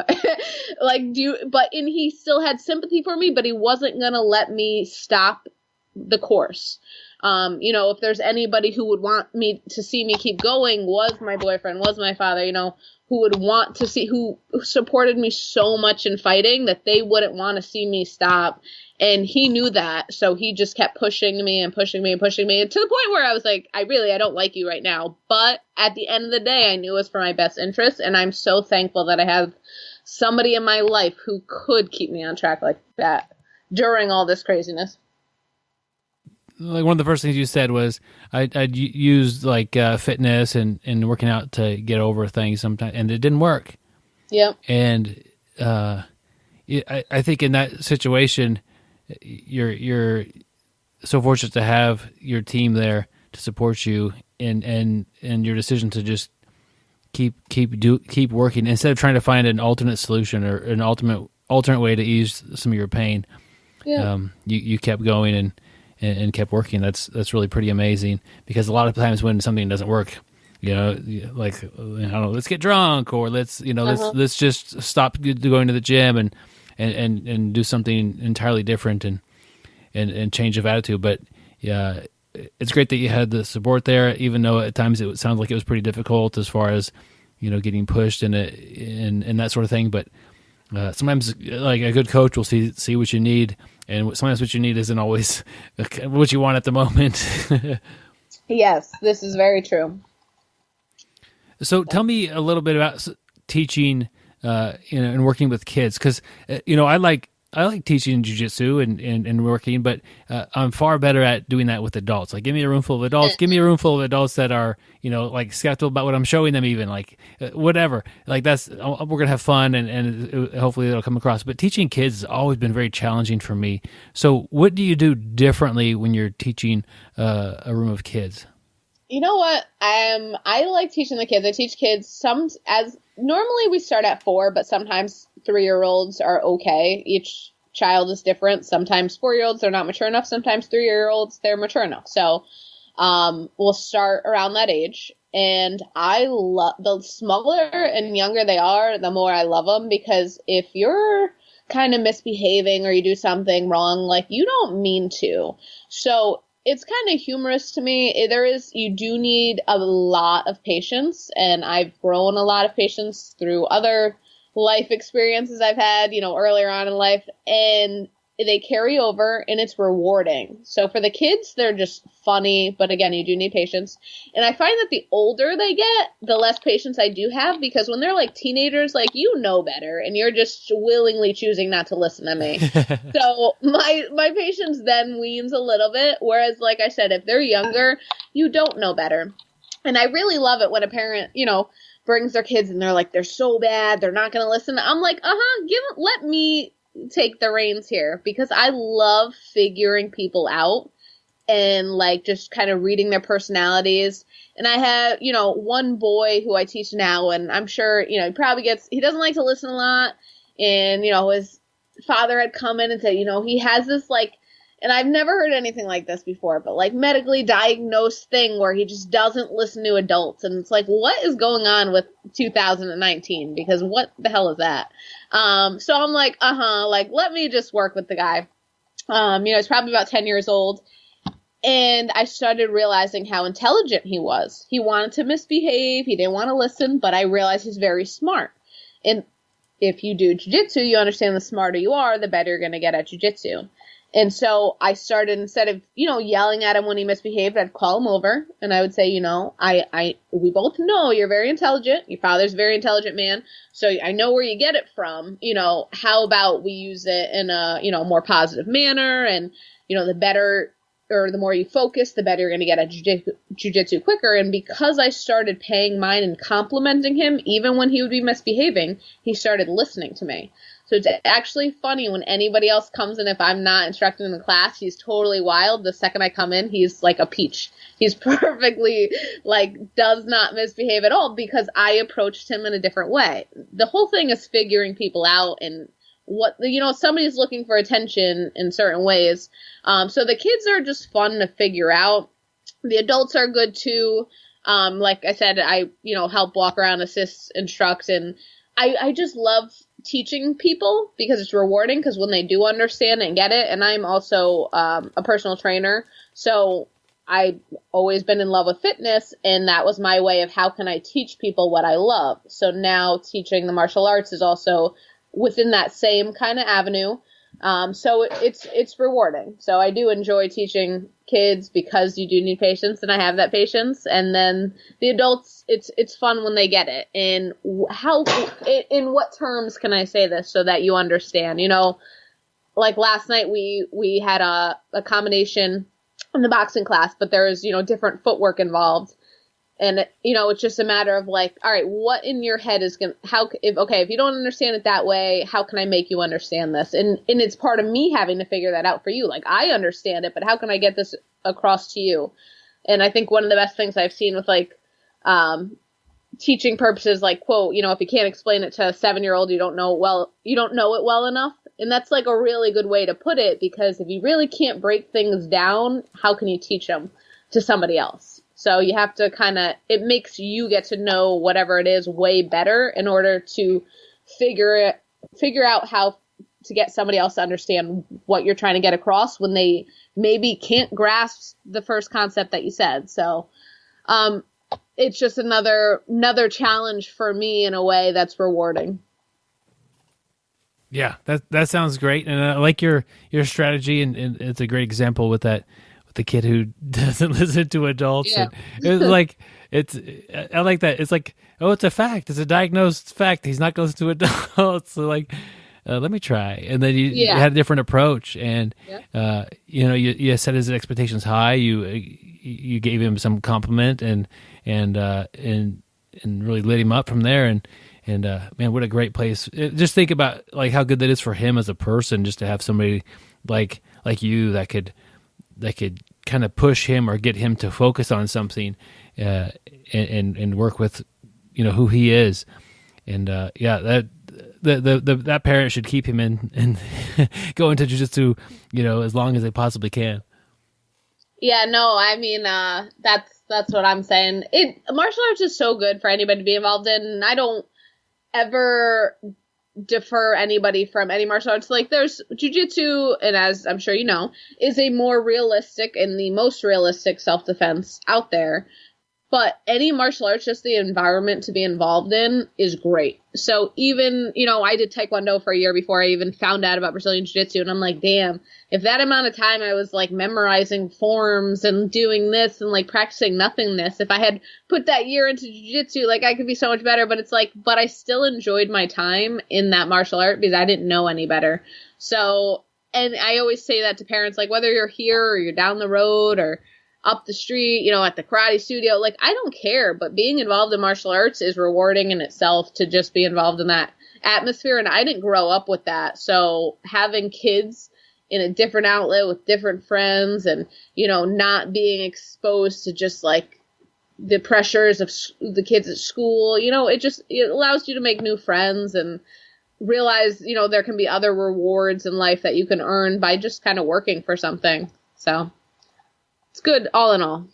And he still had sympathy for me, but he wasn't going to let me stop the course. If there's anybody who would want me to see me keep going, was my boyfriend, was my father, who would want to see, who supported me so much in fighting that they wouldn't want to see me stop. And he knew that. So he just kept pushing me and pushing me and pushing me, to the point where I was like, I don't like you right now. But at the end of the day, I knew it was for my best interest. And I'm so thankful that I have somebody in my life who could keep me on track like that during all this craziness. Like, one of the first things you said was I'd use like fitness and working out to get over things sometimes, and it didn't work. Yep. And I think in that situation, you're so fortunate to have your team there to support you in your decision to just keep working instead of trying to find an alternate solution or an alternate way to ease some of your pain. Yeah. You kept going and kept working. That's really pretty amazing, because a lot of times when something doesn't work, like, I don't know, let's get drunk, or let's just stop going to the gym and do something entirely different and change of attitude. But yeah, it's great that you had the support there, even though at times it sounds like it was pretty difficult as far as, getting pushed and that sort of thing. But sometimes, like, a good coach will see what you need, and sometimes what you need isn't always what you want at the moment. Yes, this is very true. So tell me a little bit about teaching, and working with kids, because I like teaching jiu-jitsu and working, but I'm far better at doing that with adults. Like, give me a room full of adults. Give me a room full of adults that are, like, skeptical about what I'm showing them, even, like, whatever. Like, we're going to have fun, and hopefully it'll come across. But teaching kids has always been very challenging for me. So what do you do differently when you're teaching a room of kids? You know what? I like teaching the kids. I teach kids normally we start at 4, but sometimes 3-year-olds are okay. Each child is different. Sometimes 4-year-olds, they're not mature enough. Sometimes 3-year-olds, they're mature enough. So we'll start around that age. And I love, the smaller and younger they are, the more I love them, because if you're kind of misbehaving or you do something wrong, like, you don't mean to. So it's kind of humorous to me. You do need a lot of patience, and I've grown a lot of patience through other life experiences I've had, earlier on in life, and they carry over, and it's rewarding. So for the kids, they're just funny, but again, you do need patience. And I find that the older they get, the less patience I do have, because when they're like teenagers, like, better, and you're just willingly choosing not to listen to me. So my patience then weans a little bit, whereas, like I said, if they're younger, you don't know better. And I really love it when a parent, brings their kids and they're like, they're so bad, they're not going to listen. I'm like, let me take the reins here, because I love figuring people out and, like, just kind of reading their personalities. And I have, one boy who I teach now, and I'm sure, he doesn't like to listen a lot. And, his father had come in and said, he has this, like, and I've never heard anything like this before, but, like, medically diagnosed thing where he just doesn't listen to adults. And it's like, what is going on with 2019? Because what the hell is that? So I'm like, let me just work with the guy. He's probably about 10 years old. And I started realizing how intelligent he was. He wanted to misbehave. He didn't want to listen, but I realized he's very smart. And if you do jiu-jitsu, you understand the smarter you are, the better you're going to get at jiu-jitsu. And so I started, instead of, yelling at him when he misbehaved, I'd call him over and I would say, we both know you're very intelligent. Your father's a very intelligent man. So I know where you get it from. How about we use it in a, more positive manner, and, the better, or the more you focus, the better you're going to get at jiu-jitsu quicker. And because I started paying mine and complimenting him, even when he would be misbehaving, he started listening to me. So it's actually funny when anybody else comes in. If I'm not instructing in the class, he's totally wild. The second I come in, he's like a peach. He's perfectly, like, does not misbehave at all, because I approached him in a different way. The whole thing is figuring people out, and somebody's looking for attention in certain ways. So the kids are just fun to figure out. The adults are good too. Like I said, I, help walk around, assist, instruct, and I just love teaching people because it's rewarding, because when they do understand and get it, and I'm also a personal trainer, so I've always been in love with fitness, and that was my way of how can I teach people what I love. So now teaching the martial arts is also within that same kind of avenue. So it's rewarding. So I do enjoy teaching kids because you do need patience, and I have that patience. And then the adults, it's fun when they get it. And in what terms can I say this so that you understand? Like last night we had a combination in the boxing class, but there's, different footwork involved. And, it's just a matter of like, all right, what in your head is going to, if you don't understand it that way, how can I make you understand this? And it's part of me having to figure that out for you. Like, I understand it, but how can I get this across to you? And I think one of the best things I've seen with like teaching purposes, like, quote, you know, if you can't explain it to a 7-year-old, you don't know it well enough. And that's like a really good way to put it, because if you really can't break things down, how can you teach them to somebody else? So you have to it makes you get to know whatever it is way better in order to figure out how to get somebody else to understand what you're trying to get across when they maybe can't grasp the first concept that you said. So, it's just another challenge for me in a way that's rewarding. Yeah, that sounds great, and I like your strategy, and it's a great example with the kid who doesn't listen to adults. Yeah. And I like that. It's like, oh, it's a fact. It's a diagnosed fact. He's not going to listen to adults. So like, let me try. And then you had a different approach, and you set his expectations high. You gave him some compliment and really lit him up from there. And man, what a great place. Just think about like how good that is for him as a person, just to have somebody like you that could kind of push him or get him to focus on something and work with, who he is. And that parent should keep him in and go into jiu-jitsu, as long as they possibly can. Yeah, no, I mean, that's what I'm saying. Martial arts is so good for anybody to be involved in, and I don't ever defer anybody from any martial arts. Like, there's jiu-jitsu, and as I'm sure you know, is a more realistic and the most realistic self-defense out there. But any martial arts, just the environment to be involved in is great. So even, I did Taekwondo for a year before I even found out about Brazilian Jiu-Jitsu. And I'm like, damn, if that amount of time I was like memorizing forms and doing this and like practicing nothingness, if I had put that year into Jiu-Jitsu, like I could be so much better. But it's like, but I still enjoyed my time in that martial art because I didn't know any better. So, and I always say that to parents, like whether you're here or you're down the road or up the street, at the karate studio, like I don't care, but being involved in martial arts is rewarding in itself to just be involved in that atmosphere. And I didn't grow up with that. So having kids in a different outlet with different friends and, not being exposed to just like the pressures of the kids at school, it allows you to make new friends and realize, there can be other rewards in life that you can earn by just kind of working for something. So it's good all in all.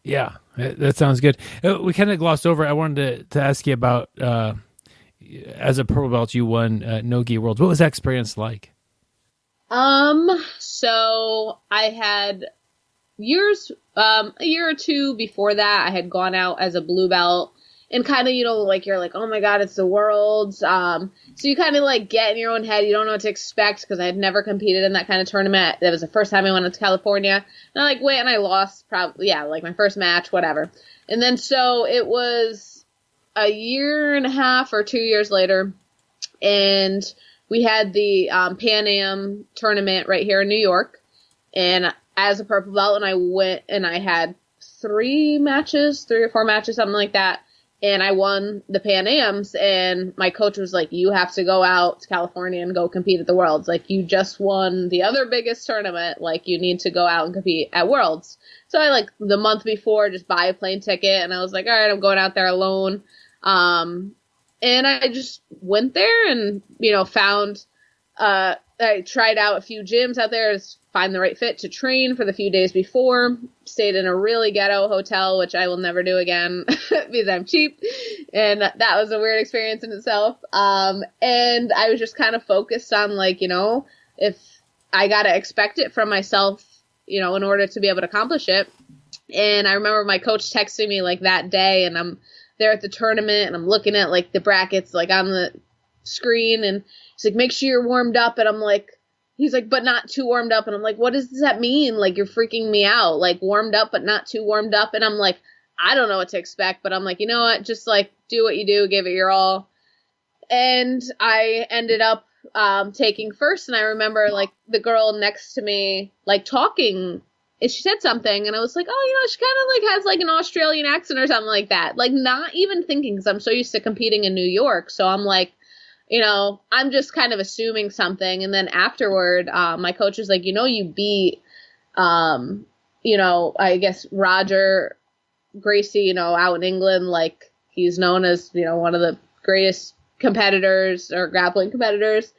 Yeah, that sounds good. We kind of glossed over. I wanted to ask you about, as a purple belt, you won Nogi Worlds. What was that experience like? So I had a year or two before that, I had gone out as a blue belt. And kind of, like, you're like, oh my God, it's the Worlds. So you kind of like get in your own head. You don't know what to expect because I had never competed in that kind of tournament. That was the first time I went to California. And I went and I lost like my first match, whatever. And then so it was a year and a half or 2 years later. And we had the Pan Am tournament right here in New York. And as a purple belt, and I went and I had 3 or 4 matches, something like that. And I won the Pan Ams, and my coach was like, you have to go out to California and go compete at the Worlds. Like, you just won the other biggest tournament. Like, you need to go out and compete at Worlds. So I, the month before, just buy a plane ticket, and I was like, all right, I'm going out there alone. And I just went there and, found, I tried out a few gyms out there to find the right fit to train for the few days before. Stayed in a really ghetto hotel, which I will never do again because I'm cheap. And that was a weird experience in itself. And I was just kind of focused on if I got to expect it from myself, in order to be able to accomplish it. And I remember my coach texting me that day, and I'm there at the tournament and I'm looking at the brackets on the screen, and he's like, make sure you're warmed up. And I'm like, he's like, but not too warmed up. And I'm like, what does that mean? You're freaking me out. Warmed up, but not too warmed up. And I'm like, I don't know what to expect. But I'm like, you know what? Just do what you do. Give it your all. And I ended up taking first. And I remember the girl next to me talking. And she said something. And I was like, oh, she kind of has an Australian accent or something like that. Not even thinking, because I'm so used to competing in New York. So I'm like, I'm just kind of assuming something. And then afterward, my coach was like, you beat I guess Roger Gracie, out in England, like he's known as, one of the greatest competitors or grappling competitors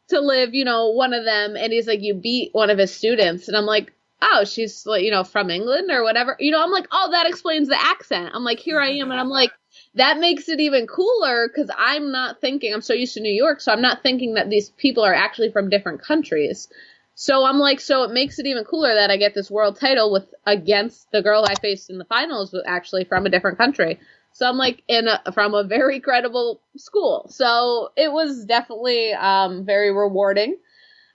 to live, one of them. And he's like, you beat one of his students. And I'm like, oh, she's like, from England or whatever. I'm like, oh, that explains the accent. I'm like, here I am. And I'm like, that makes it even cooler because I'm so used to New York. So I'm not thinking that these people are actually from different countries. So I'm like, so it makes it even cooler that I get this world title against the girl I faced in the finals was actually from a different country. So I'm like from a very credible school. So it was definitely very rewarding.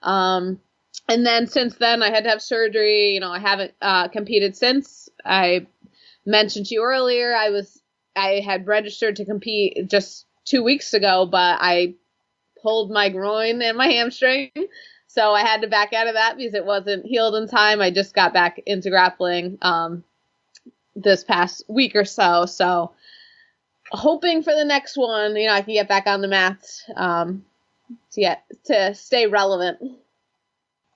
And then since then I had to have surgery. I haven't competed since. I mentioned to you earlier, I had registered to compete just 2 weeks ago, but I pulled my groin and my hamstring. So I had to back out of that because it wasn't healed in time. I just got back into grappling this past week or so. So hoping for the next one, I can get back on the mats to stay relevant.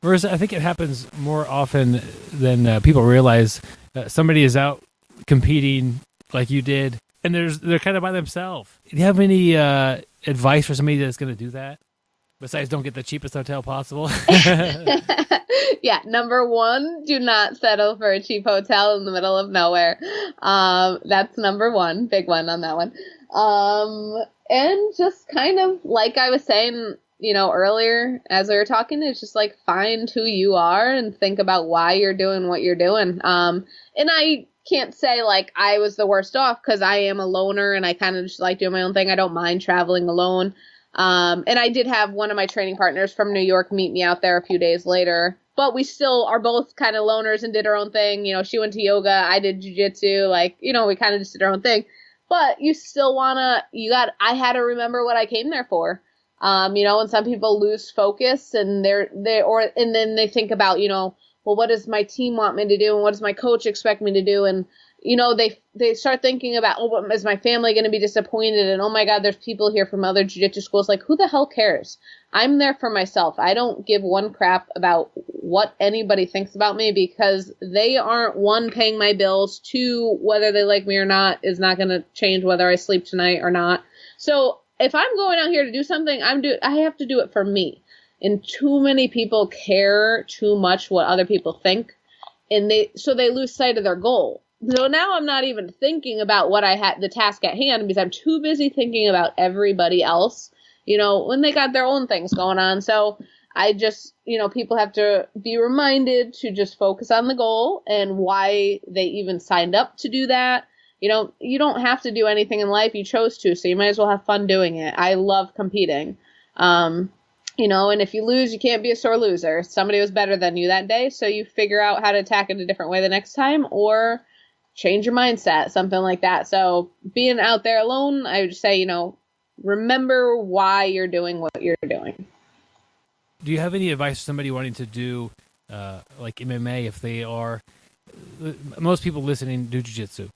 Marisa, I think it happens more often than people realize. Somebody is out competing like you did, and they're kind of by themselves. Do you have any advice for somebody that's going to do that? Besides, don't get the cheapest hotel possible. Yeah, number one, do not settle for a cheap hotel in the middle of nowhere. That's number one, big one on that one. And just kind of like I was saying, earlier as we were talking, it's just like find who you are and think about why you're doing what you're doing. And I can't say like I was the worst off because I am a loner and I kind of just like doing my own thing. I don't mind traveling alone. And I did have one of my training partners from New York meet me out there a few days later, but we still are both kind of loners and did our own thing. She went to yoga, I did jujitsu, we kind of just did our own thing, but you still I had to remember what I came there for. And some people lose focus and and then they think about, well, what does my team want me to do? And what does my coach expect me to do? And, they start thinking about, is my family going to be disappointed? And, oh my God, there's people here from other jiu-jitsu schools. Like, who the hell cares? I'm there for myself. I don't give one crap about what anybody thinks about me because they aren't, one, paying my bills, two, whether they like me or not is not going to change whether I sleep tonight or not. So if I'm going out here to do something, I have to do it for me. And too many people care too much what other people think, and they lose sight of their goal. So now I'm not even thinking about what I had, the task at hand, because I'm too busy thinking about everybody else, when they got their own things going on. So I just, people have to be reminded to just focus on the goal and why they even signed up to do that. You don't have to do anything in life. You chose to, so you might as well have fun doing it. I love competing. And if you lose, you can't be a sore loser. Somebody was better than you that day, so you figure out how to attack it a different way the next time or change your mindset, something like that. So being out there alone, I would say, remember why you're doing what you're doing. Do you have any advice for somebody wanting to do like MMA if they are, most people listening do jiu-jitsu,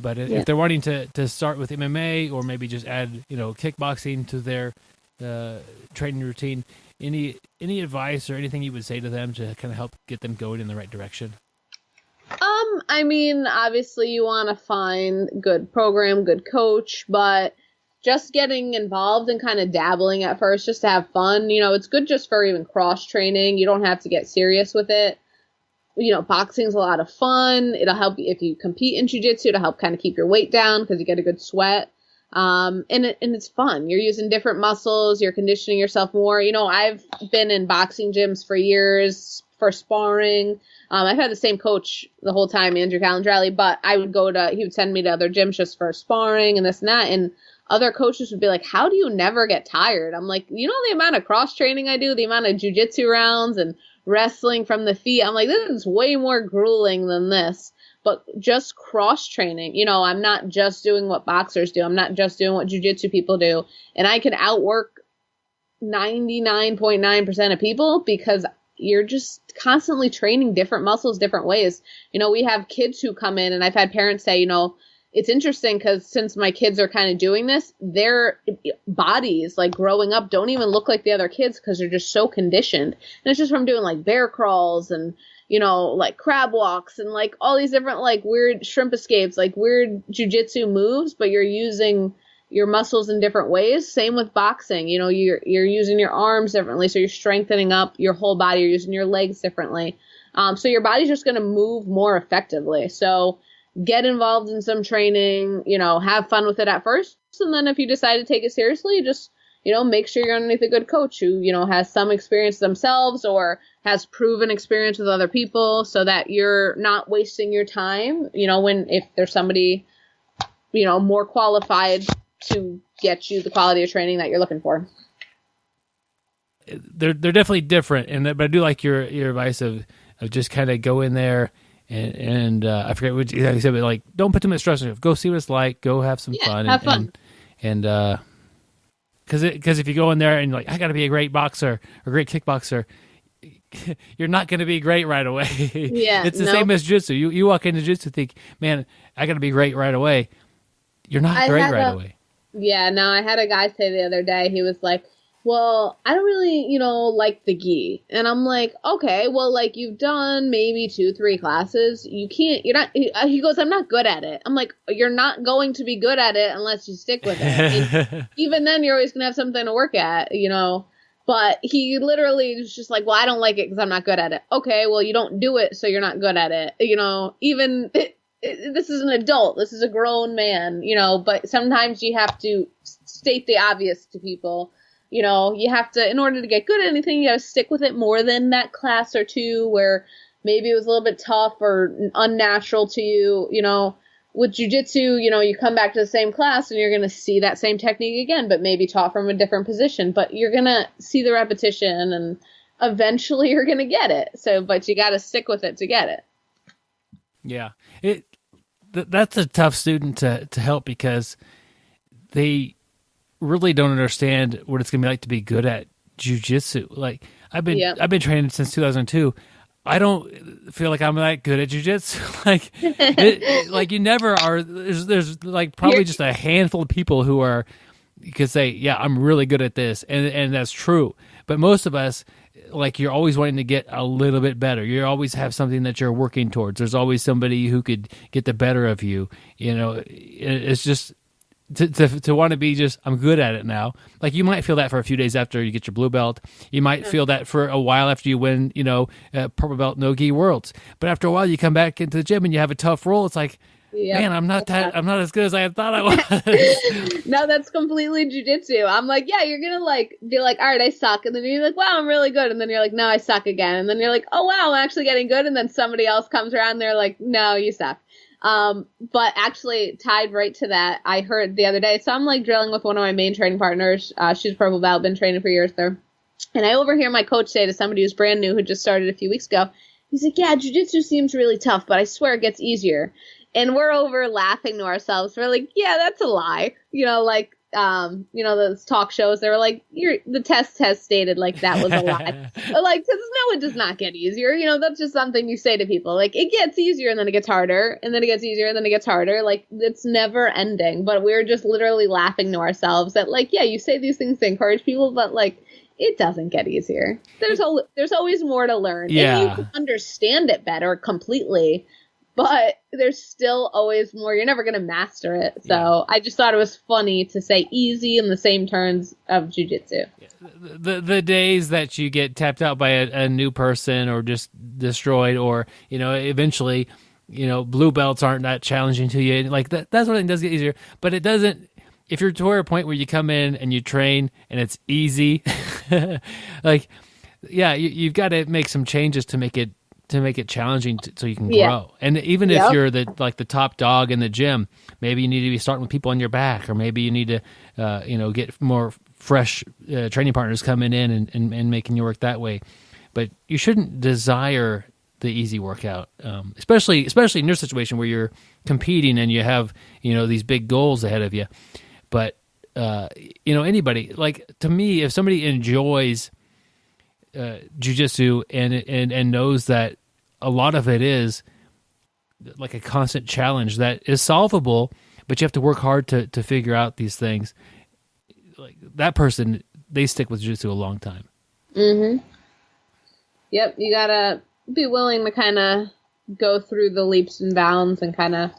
but if they're wanting to start with MMA or maybe just add, kickboxing to their training routine, any advice or anything you would say to them to kind of help get them going in the right direction? Obviously you want to find good program, good coach, but just getting involved and kind of dabbling at first just to have fun. It's good just for even cross training. You don't have to get serious with it. Boxing's a lot of fun. It'll help you if you compete in jiu-jitsu to help kind of keep your weight down because you get a good sweat. And it's fun. You're using different muscles. You're conditioning yourself more. I've been in boxing gyms for years for sparring. I've had the same coach the whole time, Andrew Calandrali, but he would send me to other gyms just for sparring and this and that. And other coaches would be like, how do you never get tired? I'm like, the amount of cross training I do, the amount of jiu-jitsu rounds and wrestling from the feet. I'm like, this is way more grueling than this. But just cross training, I'm not just doing what boxers do. I'm not just doing what jiu-jitsu people do. And I can outwork 99.9% of people because you're just constantly training different muscles, different ways. We have kids who come in and I've had parents say, it's interesting because since my kids are kind of doing this, their bodies like growing up don't even look like the other kids because they're just so conditioned. And it's just from doing like bear crawls and, like crab walks and like all these different like weird shrimp escapes, like weird jujitsu moves, but you're using your muscles in different ways. Same with boxing. You're using your arms differently, so you're strengthening up your whole body. You're using your legs differently. So your body's just going to move more effectively. So get involved in some training, have fun with it at first. And then if you decide to take it seriously, just, make sure you're underneath a good coach who, has some experience themselves or has proven experience with other people so that you're not wasting your time, if there's somebody, more qualified to get you the quality of training that you're looking for. They're definitely different, but I do like your advice of just kind of go in there and I forget what you said, but like don't put too much stress on it. Go see what it's like. Go have some fun. Have fun. And because if you go in there and you're like, I got to be a great boxer or great kickboxer, you're not going to be great right away. Yeah, it's the same as jiu-jitsu. You walk into jiu-jitsu think, man, I got to be great right away. You're not great right away. Yeah, no, I had a guy say the other day, he was like, well, I don't really, like the gi. And I'm like, okay, well, like you've done maybe 2-3 classes. He goes, I'm not good at it. I'm like, you're not going to be good at it unless you stick with it. Even then you're always going to have something to work at, But he literally was just like, well, I don't like it because I'm not good at it. Okay, well, you don't do it, so you're not good at it. This is an adult. This is a grown man, but sometimes you have to state the obvious to people. You have to, in order to get good at anything, you got to stick with it more than that class or two where maybe it was a little bit tough or unnatural to you. With jiu-jitsu, you come back to the same class and you're going to see that same technique again, but maybe taught from a different position. But you're going to see the repetition and eventually you're going to get it. But you got to stick with it to get it. Yeah. That's a tough student to help because they really don't understand what it's going to be like to be good at jiu-jitsu. Like I've been training since 2002. I don't feel like I'm that good at jiu-jitsu. Like you never are. There's like probably just a handful of people who are, you could say, yeah, I'm really good at this. And that's true. But most of us, like you're always wanting to get a little bit better. You always have something that you're working towards. There's always somebody who could get the better of you. It's just to want to be just, I'm good at it now. Like you might feel that for a few days after you get your blue belt. You might feel that for a while after you win, purple belt nogi worlds. But after a while, you come back into the gym and you have a tough roll. It's like, man, I'm not as good as I thought I was. No, that's completely jiu-jitsu. I'm like, yeah, you're going to like be like, all right, I suck. And then you're like, wow, I'm really good. And then you're like, no, I suck again. And then you're like, oh, wow, I'm actually getting good. And then somebody else comes around and they're like, no, you suck. But actually tied right to that, I heard the other day, so I'm like drilling with one of my main training partners. She's purple belt, been training for years there. And I overhear my coach say to somebody who's brand new, who just started a few weeks ago, he's like, yeah, jiu-jitsu seems really tough, but I swear it gets easier. And we're over laughing to ourselves. We're like, yeah, that's a lie. Those talk shows, they were like, the test has stated like that was a lie. But like, no, it does not get easier. That's just something you say to people. Like, it gets easier and then it gets harder and then it gets easier and then it gets harder. Like, it's never ending. But we're just literally laughing to ourselves that like, yeah, you say these things to encourage people, but like, it doesn't get easier. There's always more to learn. Yeah. And you can understand it better completely. But there's still always more. You're never going to master it. So I just thought it was funny to say easy in the same terms of jiu-jitsu. The days that you get tapped out by a new person or just destroyed or, eventually, blue belts aren't that challenging to you. Like that's what it does get easier. But it doesn't, if you're to a point where you come in and you train and it's easy, like, yeah, you've got to make some changes to make it challenging so you can grow. And even if you're the top dog in the gym, maybe you need to be starting with people on your back, or maybe you need to, get more fresh training partners coming in and making you work that way. But you shouldn't desire the easy workout, especially in your situation where you're competing and you have, these big goals ahead of you. But, anybody, like to me, if somebody enjoys jiu-jitsu and knows that a lot of it is like a constant challenge that is solvable, but you have to work hard to figure out these things. Like that person, they stick with jiu-jitsu a long time. Mm-hmm. Yep, you gotta be willing to kind of go through the leaps and bounds and kind of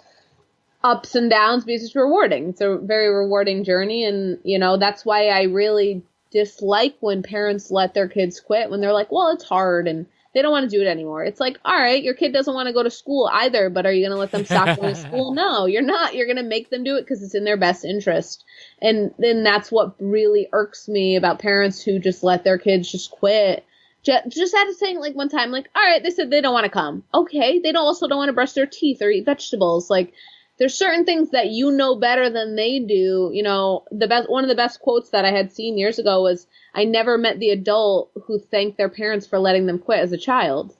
ups and downs because it's rewarding. It's a very rewarding journey. And, that's why I really dislike when parents let their kids quit when they're like, well, it's hard and they don't want to do it anymore. It's like, all right, your kid doesn't want to go to school either, but are you going to let them stop going to school? No, you're not. You're going to make them do it because it's in their best interest. And then that's what really irks me about parents who just let their kids just quit. Just had to say, like, one time, like, all right, they said they don't want to come. Okay, they also don't want to brush their teeth or eat vegetables. Like, there's certain things that you know better than they do. One of the best quotes that I had seen years ago was, I never met the adult who thanked their parents for letting them quit as a child.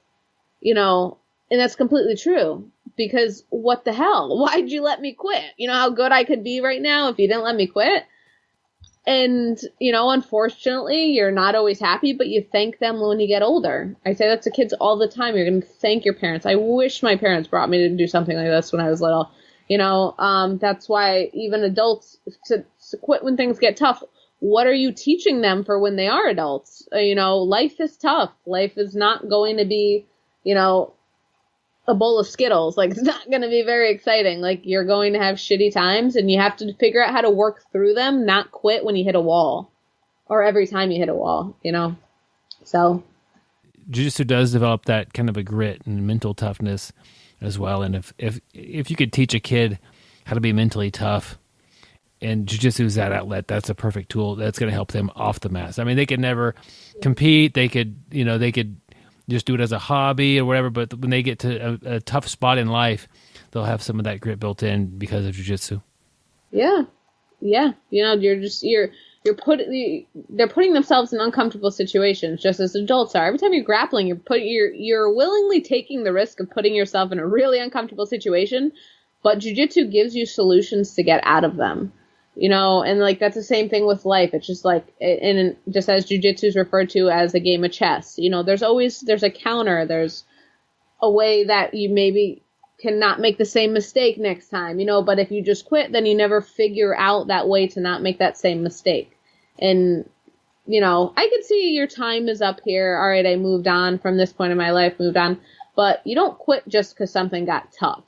And that's completely true. Because what the hell? Why'd you let me quit? You know how good I could be right now if you didn't let me quit? And, unfortunately, you're not always happy, but you thank them when you get older. I say that to kids all the time. You're going to thank your parents. I wish my parents brought me to do something like this when I was little. That's why even adults to quit when things get tough. What are you teaching them for when they are adults? Life is tough. Life is not going to be, a bowl of Skittles. Like, it's not going to be very exciting. Like, you're going to have shitty times and you have to figure out how to work through them, not quit when you hit a wall or every time you hit a wall, So Jiu-Jitsu does develop that kind of a grit and mental toughness as well. And if you could teach a kid how to be mentally tough, and Jiu-Jitsu is that outlet, that's a perfect tool that's going to help them off the mat. I mean, they could never compete. They could just do it as a hobby or whatever, but when they get to a tough spot in life, they'll have some of that grit built in because of Jiu-Jitsu. Yeah. They're putting themselves in uncomfortable situations just as adults are. Every time you're grappling, you're willingly taking the risk of putting yourself in a really uncomfortable situation, but Jiu-Jitsu gives you solutions to get out of them. And like, that's the same thing with life. It's just like, and just as Jiu-Jitsu is referred to as a game of chess, there's a counter, there's a way that you maybe cannot make the same mistake next time, but if you just quit, then you never figure out that way to not make that same mistake. And, I could see your time is up here. All right, I moved on from this point in my life, but you don't quit just because something got tough.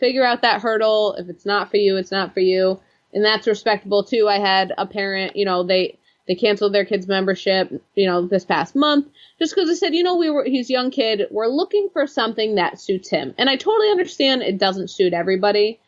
Figure out that hurdle. If it's not for you, it's not for you. And that's respectable too. I had a parent, they canceled their kid's membership, this past month just because they said, he's a young kid. We're looking for something that suits him. And I totally understand it doesn't suit everybody,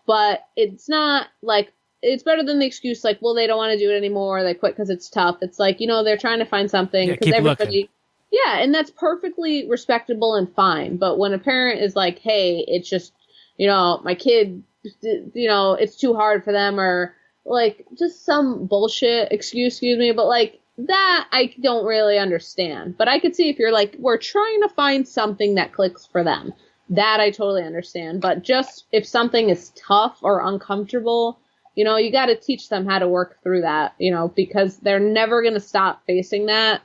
but it's not like, it's better than the excuse like, well, they don't want to do it anymore. They quit because it's tough. It's like, they're trying to find something because everybody, looking. Yeah. And that's perfectly respectable and fine. But when a parent is like, hey, it's just, my kid, it's too hard for them, or like just some bullshit excuse me, but like that I don't really understand. But I could see if you're like, we're trying to find something that clicks for them, that I totally understand. But just if something is tough or uncomfortable, you got to teach them how to work through that, because they're never going to stop facing that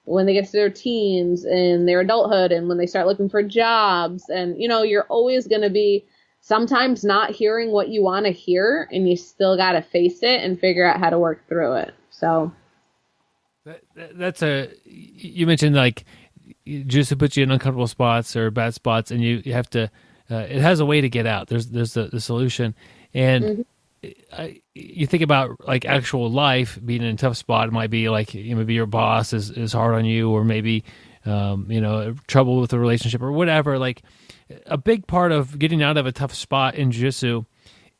when they get to their teens and their adulthood and when they start looking for jobs. And, you're always going to be sometimes not hearing what you want to hear, and you still got to face it and figure out how to work through it. So you mentioned like just to put you in uncomfortable spots or bad spots, and you have to, it has a way to get out. There's the solution. And you think about like actual life being in a tough spot. It might be like, maybe your boss is hard on you, or maybe, trouble with a relationship or whatever. Like, a big part of getting out of a tough spot in Jiu-Jitsu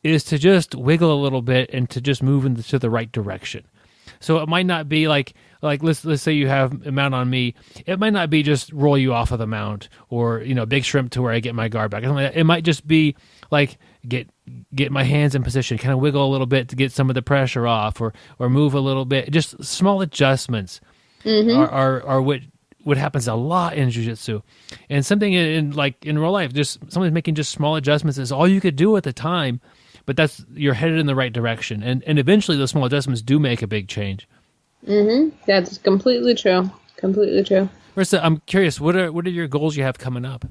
is to just wiggle a little bit and to just move into the right direction. So it might not be like let's say you have a mount on me. It might not be just roll you off of the mount, or big shrimp to where I get my guard back. It might just be like get my hands in position, kind of wiggle a little bit to get some of the pressure off, or move a little bit. Just small adjustments are what happens a lot in Jiu-Jitsu. And something in real life, just somebody's making just small adjustments is all you could do at the time, but you're headed in the right direction. And eventually those small adjustments do make a big change. That's completely true. Completely true. Marisa, I'm curious, what are your goals you have coming up?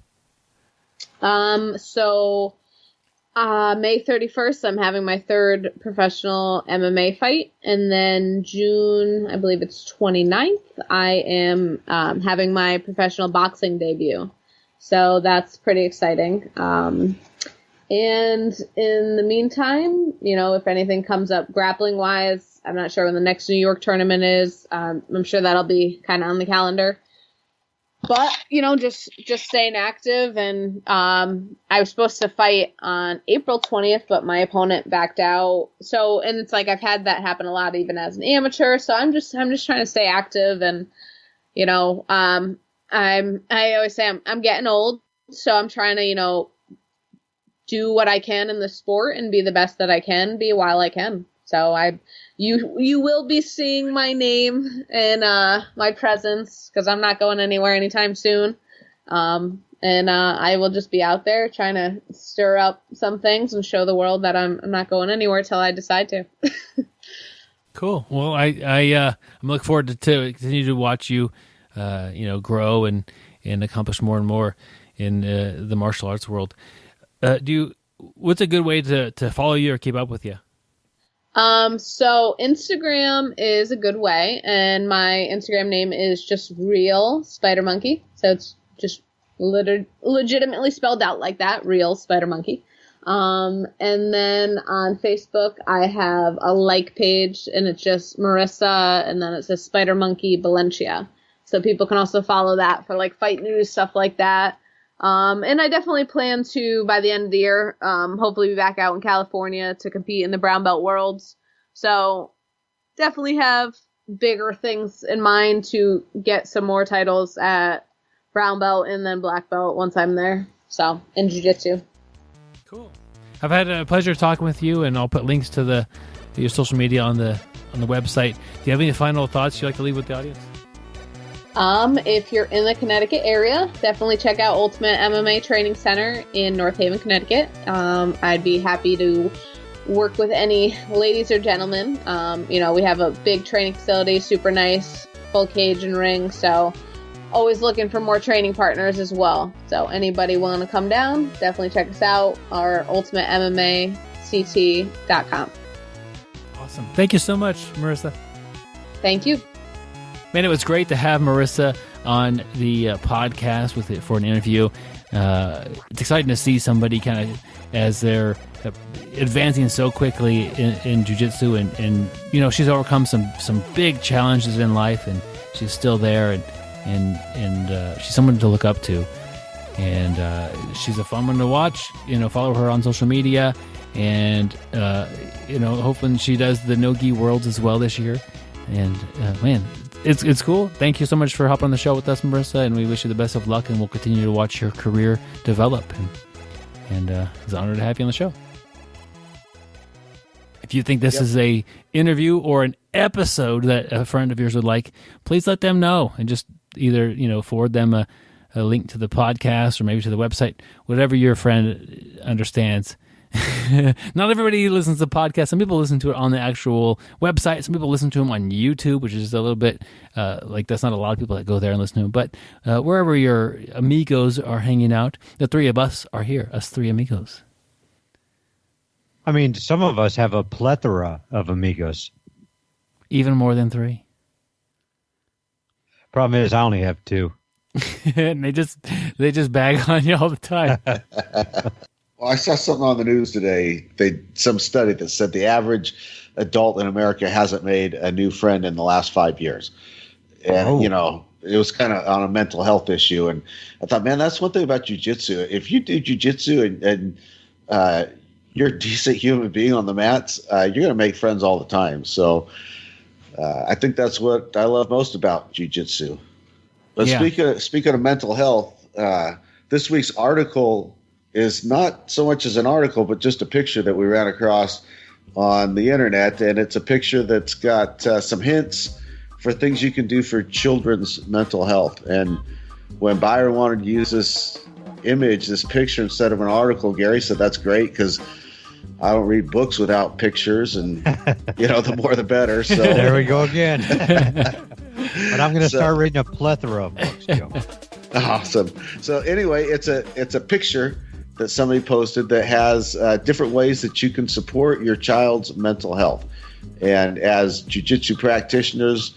So May 31st, I'm having my third professional MMA fight. And then June, I believe it's 29th, I am having my professional boxing debut. So that's pretty exciting. And in the meantime, if anything comes up grappling-wise, I'm not sure when the next New York tournament is. I'm sure that'll be kind of on the calendar. But, just staying active. And I was supposed to fight on April 20th, but my opponent backed out. So, and it's like I've had that happen a lot even as an amateur. So I'm just trying to stay active. And, I always say I'm getting old. So I'm trying to, do what I can in the sport and be the best that I can be while I can. So you will be seeing my name and my presence, because I'm not going anywhere anytime soon. And I will just be out there trying to stir up some things and show the world that I'm not going anywhere till I decide to. Cool. Well, I'm looking forward to continue to watch you, grow and accomplish more and more in the martial arts world. What's a good way to follow you or keep up with you? So Instagram is a good way, and my Instagram name is just Real Spider Monkey. So it's just legitimately spelled out like that, Real Spider Monkey. And then on Facebook, I have a like page, and it's just Marisa, and then it says Spider Monkey Belenchia. So people can also follow that for like fight news, stuff like that. And I definitely plan to, by the end of the year, hopefully be back out in California to compete in the Brown Belt Worlds. So definitely have bigger things in mind to get some more titles at Brown Belt and then Black Belt once I'm there. So, in Jiu-Jitsu. Cool. I've had a pleasure talking with you, and I'll put links to your social media on the website. Do you have any final thoughts you'd like to leave with the audience? If you're in the Connecticut area, definitely check out Ultimate MMA Training Center in North Haven, Connecticut. I'd be happy to work with any ladies or gentlemen. We have a big training facility, super nice, full cage and ring. So always looking for more training partners as well. So anybody willing to come down, definitely check us out, our ultimatemmact.com. Awesome. Thank you so much, Marisa. Thank you. Man, it was great to have Marisa on the podcast for an interview. It's exciting to see somebody kind of as they're advancing so quickly in jiu-jitsu, and she's overcome some big challenges in life, and she's still there, and she's someone to look up to, and she's a fun one to watch. Follow her on social media, and hoping she does the nogi worlds as well this year. And man, it's cool. Thank you so much for hopping on the show with us, Marisa, and we wish you the best of luck, and we'll continue to watch your career develop. And it's an honor to have you on the show. If you think this is a interview or an episode that a friend of yours would like, please let them know, and just either forward them a link to the podcast or maybe to the website, whatever your friend understands. Not everybody listens to podcasts. Some people listen to it on the actual website. Some people listen to them on YouTube, which is a little bit that's not a lot of people that go there and listen to them. But wherever your amigos are hanging out, the three of us are here, us three amigos. I mean, some of us have a plethora of amigos. Even more than three. Problem is, I only have two. And they just bag on you all the time. Well, I saw something on the news today. Some study that said the average adult in America hasn't made a new friend in the last 5 years. And, it was kind of on a mental health issue. And I thought, man, that's one thing about jiu-jitsu. If you do jiu-jitsu and you're a decent human being on the mats, you're going to make friends all the time. So I think that's what I love most about jiu-jitsu. But speaking of mental health, this week's article is not so much as an article, but just a picture that we ran across on the internet. And it's a picture that's got some hints for things you can do for children's mental health. And when Byron wanted to use this picture instead of an article, Gary said, that's great, because I don't read books without pictures, and the more the better. So there we go again. But I'm going to start reading a plethora of books, Joe. Awesome. So anyway, it's a picture that somebody posted that has different ways that you can support your child's mental health. And as jiu-jitsu practitioners,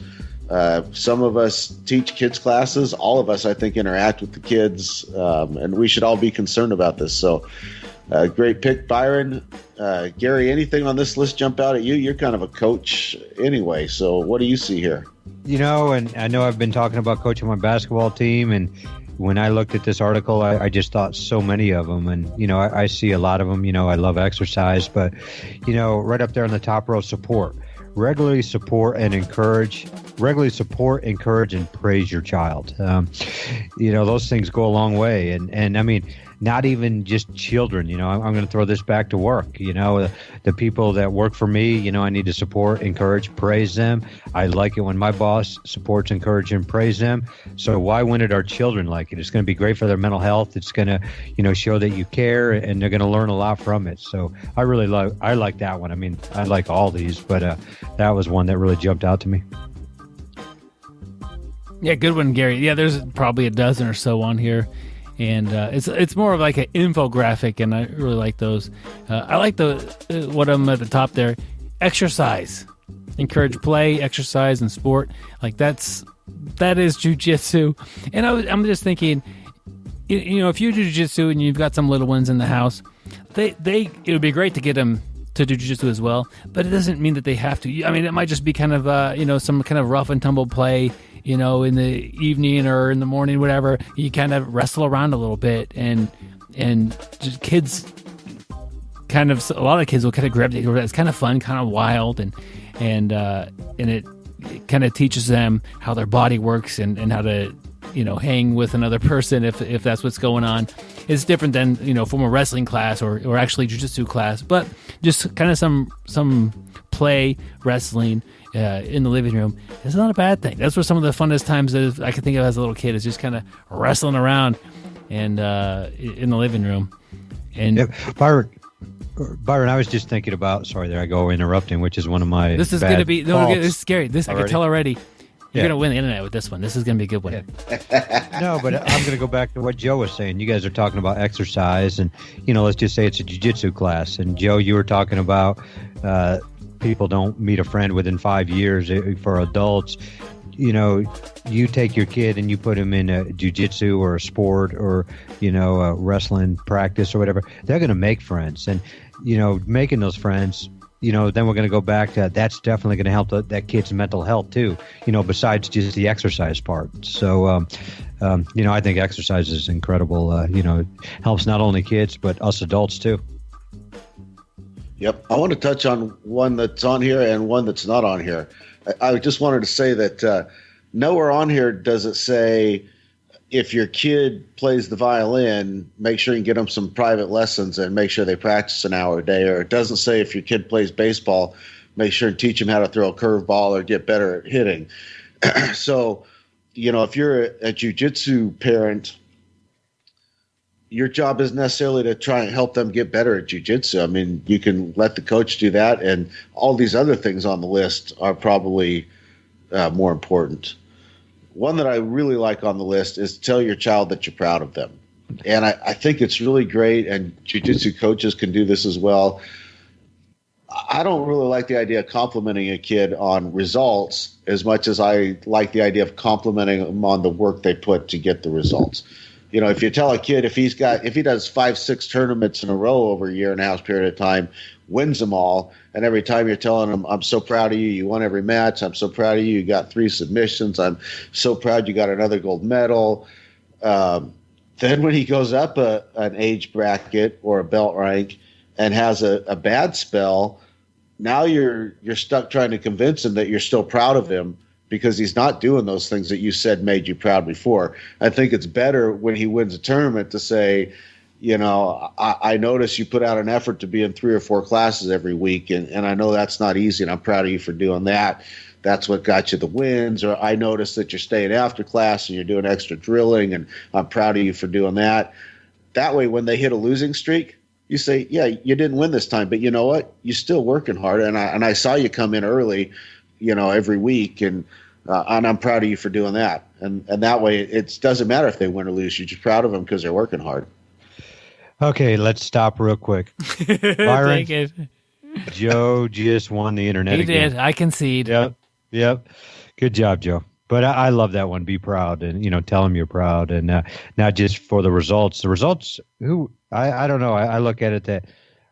some of us teach kids classes. All of us, I think, interact with the kids, and we should all be concerned about this. So great pick, Byron. Gary, anything on this list jump out at you? You're kind of a coach anyway, so what do you see here? You know, and I know I've been talking about coaching my basketball team, and when I looked at this article, I just thought so many of them. And, you know, I see a lot of them. You know, I love exercise, but, you know, right up there on the top row, support. Regularly support, encourage, and praise your child. You know, those things go a long way. And I mean, not even just children, you know, I'm going to throw this back to work. You know, the people that work for me, you know, I need to support, encourage, praise them. I like it when my boss supports, encourage, and praise them. So why wouldn't our children like it? It's going to be great for their mental health. It's going to, you know, show that you care, and they're going to learn a lot from it. So I like that one. I mean, I like all these, but that was one that really jumped out to me. Yeah, good one, Gary. Yeah, there's probably a dozen or so on here. And it's more of like an infographic, and I really like those. I like the what I'm at the top there. Exercise, encourage play, exercise, and sport. Like that is jiu-jitsu. And I'm just thinking, you know, if you do jiu-jitsu and you've got some little ones in the house, it would be great to get them to do jiu-jitsu as well. But it doesn't mean that they have to. I mean, it might just be kind of you know, some kind of rough and tumble play. You know, in the evening or in the morning, whatever, you kind of wrestle around a little bit, and just kids kind of, a lot of kids will kind of gravitate over that. It's kind of fun, kind of wild, and it kind of teaches them how their body works and how to, you know, hang with another person if that's what's going on. It's different than, you know, from a wrestling class or actually jiu-jitsu class, but just kind of some play wrestling in the living room is not a bad thing. That's what some of the funnest times that I could think of as a little kid, is just kind of wrestling around and in the living room. And yeah, Byron, I was just thinking about, sorry there I go interrupting, which is one of my This is going to be, no, this is scary. This already? I can tell already. You're going to win the internet with this one. This is going to be a good one. Yeah. No, but I'm going to go back to what Joe was saying. You guys are talking about exercise, and, you know, let's just say it's a jiu-jitsu class. And Joe, you were talking about people don't meet a friend within 5 years for adults. You know, you take your kid and you put him in a jiu-jitsu or a sport or, you know, a wrestling practice or whatever. They're going to make friends. And, you know, making those friends, you know, then we're going to go back to that's definitely going to help that kid's mental health too, you know, besides just the exercise part. So, you know, I think exercise is incredible. You know, it helps not only kids, but us adults too. Yep. I want to touch on one that's on here and one that's not on here. I just wanted to say that nowhere on here does it say if your kid plays the violin, make sure you get them some private lessons and make sure they practice an hour a day. Or it doesn't say if your kid plays baseball, make sure and teach them how to throw a curveball or get better at hitting. So, you know, if you're a jiu-jitsu parent, your job isn't necessarily to try and help them get better at jiu-jitsu. I mean, you can let the coach do that, and all these other things on the list are probably more important. One that I really like on the list is tell your child that you're proud of them. And I think it's really great, and jiu-jitsu coaches can do this as well. I don't really like the idea of complimenting a kid on results as much as I like the idea of complimenting them on the work they put to get the results. You know, if you tell a kid if he does 5-6 tournaments in a row over a year and a half period of time, wins them all, and every time you're telling him, I'm so proud of you, you won every match, I'm so proud of you, you got 3 submissions, I'm so proud you got another gold medal. Then when he goes up an age bracket or a belt rank and has a bad spell, now you're stuck trying to convince him that you're still proud of him, because he's not doing those things that you said made you proud before. I think it's better when he wins a tournament to say, you know, I notice you put out an effort to be in 3 or 4 classes every week, and I know that's not easy, and I'm proud of you for doing that. That's what got you the wins. Or I noticed that you're staying after class and you're doing extra drilling, and I'm proud of you for doing that. That way, when they hit a losing streak, you say, yeah, you didn't win this time, but you know what? You're still working hard, and I saw you come in early, you know, every week, and I'm proud of you for doing that. And that way, it doesn't matter if they win or lose. You're just proud of them because they're working hard. Okay, let's stop real quick. Byron, Take it. Joe just won the internet He again. did. I concede. Yep. Good job, Joe. But I love that one. Be proud, and tell them you're proud, and not just for the results. The results, I don't know. I look at it that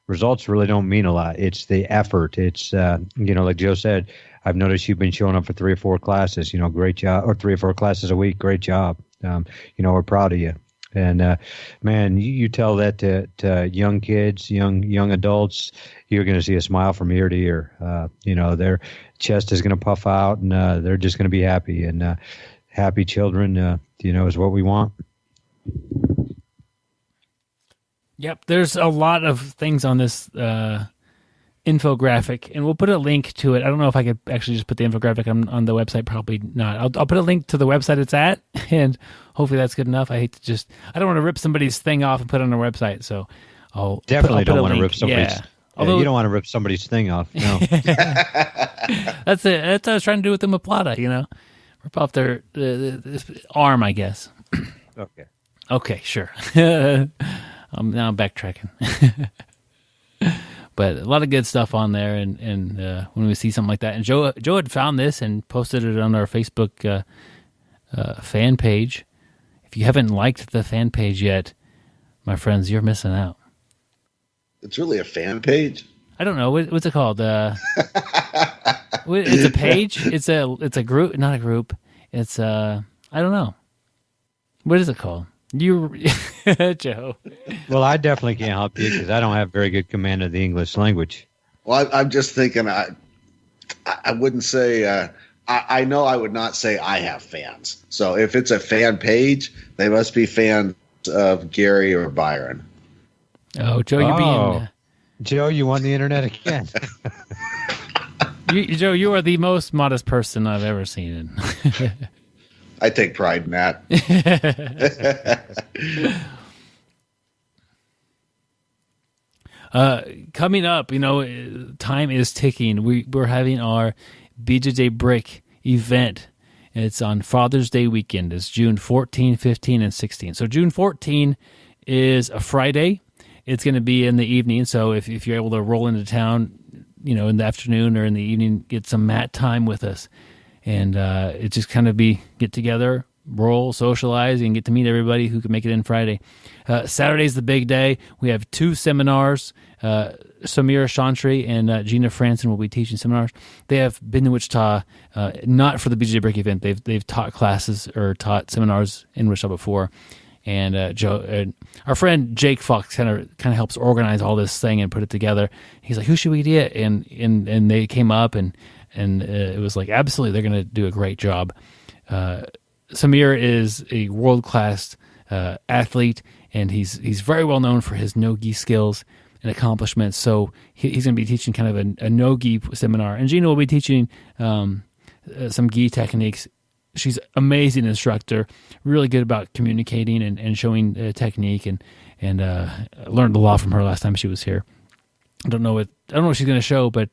results really don't mean a lot. It's the effort. It's like Joe said. I've noticed you've been showing up for 3 or 4 classes. Great job, or 3 or 4 classes a week. Great job. We're proud of you. And man, you tell that to young kids, young adults, you're going to see a smile from ear to ear. Their chest is going to puff out, and they're just going to be happy. And happy children, is what we want. Yep, there's a lot of things on this infographic, and we'll put a link to it. I don't know if I could actually just put the infographic on the website. Probably not. I'll put a link to the website it's at, and hopefully that's good enough. I don't want to rip somebody's thing off and put it on our website, so I'll don't want to rip somebody's. Yeah. Although, you don't want to rip somebody's thing off. No. That's it. That's what I was trying to do with the Maplata, rip off their arm, I guess. Okay, sure. I'm backtracking. But a lot of good stuff on there, and when we see something like that, and Joe had found this and posted it on our Facebook fan page. If you haven't liked the fan page yet, my friends, you're missing out. It's really a fan page? I don't know. What's it called? It's a page? It's a group, not a group. It's I don't know. What is it called? You, Joe. Well, I definitely can't help you because I don't have very good command of the English language. Well, I'm just thinking I wouldn't say I know I would not say I have fans. So if it's a fan page, they must be fans of Gary or Byron. Oh, Joe, you're being... Joe, you won the internet again. Joe, you are the most modest person I've ever seen. I take pride in that. Coming up, time is ticking. We're having our BjjBrick event. It's on Father's Day weekend. It's June 14, 15, and 16. So June 14 is a Friday. It's going to be in the evening. So if you're able to roll into town, in the afternoon or in the evening, get some mat time with us. And it just kind of get together, roll, socialize, and get to meet everybody who can make it in Friday. Saturday's the big day. We have 2 seminars. Samira Chantry and Gina Franson will be teaching seminars. They have been in Wichita, not for the BJJBrick event. They've taught classes or taught seminars in Wichita before. And Joe, our friend Jake Fox, kind of helps organize all this thing and put it together. He's like, "Who should we get?" And they came up and it was like, absolutely, they're going to do a great job. Samir is a world-class athlete, and he's very well known for his nogi skills and accomplishments. So he's going to be teaching kind of a nogi seminar, and Gina will be teaching some gi techniques. She's an amazing instructor, really good about communicating and showing technique, and learned a lot from her last time she was here. I don't know what she's going to show, but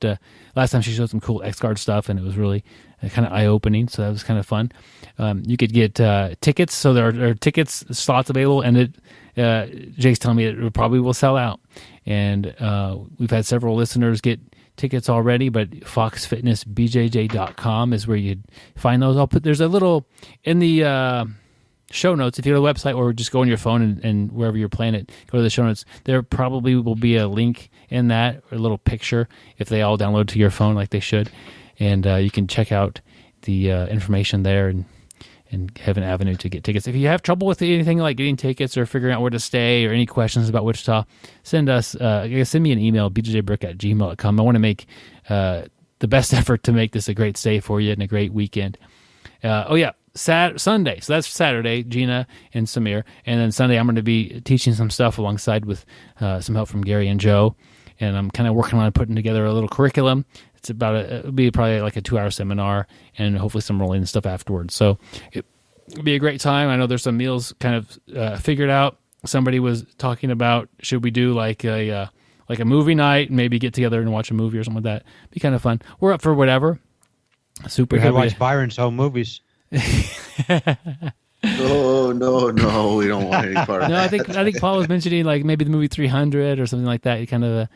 last time she showed some cool X-Guard stuff, and it was really kind of eye-opening, so that was kind of fun. You could get tickets, so there are tickets slots available, and Jake's telling me it probably will sell out. And we've had several listeners get tickets already, but foxfitnessbjj.com is where you'd find those. There's a little in the show notes. If you go to the website or just go on your phone and wherever you're playing it, go to the show notes. There probably will be a link in that, or a little picture if they all download to your phone like they should. And you can check out the information there and have an avenue to get tickets. If you have trouble with anything like getting tickets or figuring out where to stay or any questions about Wichita, send me an email, bjjbrick@gmail.com. I want to make the best effort to make this a great stay for you and a great weekend. Sunday. So that's Saturday, Gina and Samir. And then Sunday, I'm going to be teaching some stuff alongside with some help from Gary and Joe. And I'm kind of working on putting together a little curriculum. It's it'll be probably like a 2-hour seminar and hopefully some rolling stuff afterwards. So it'll be a great time. I know there's some meals kind of figured out. Somebody was talking about, should we do like a movie night and maybe get together and watch a movie or something like that? Be kind of fun. We're up for whatever. Super we happy. We could watch Byron's home movies. No, we don't want any part of No, that. I think Paul was mentioning like maybe the movie 300 or something like that. Kind of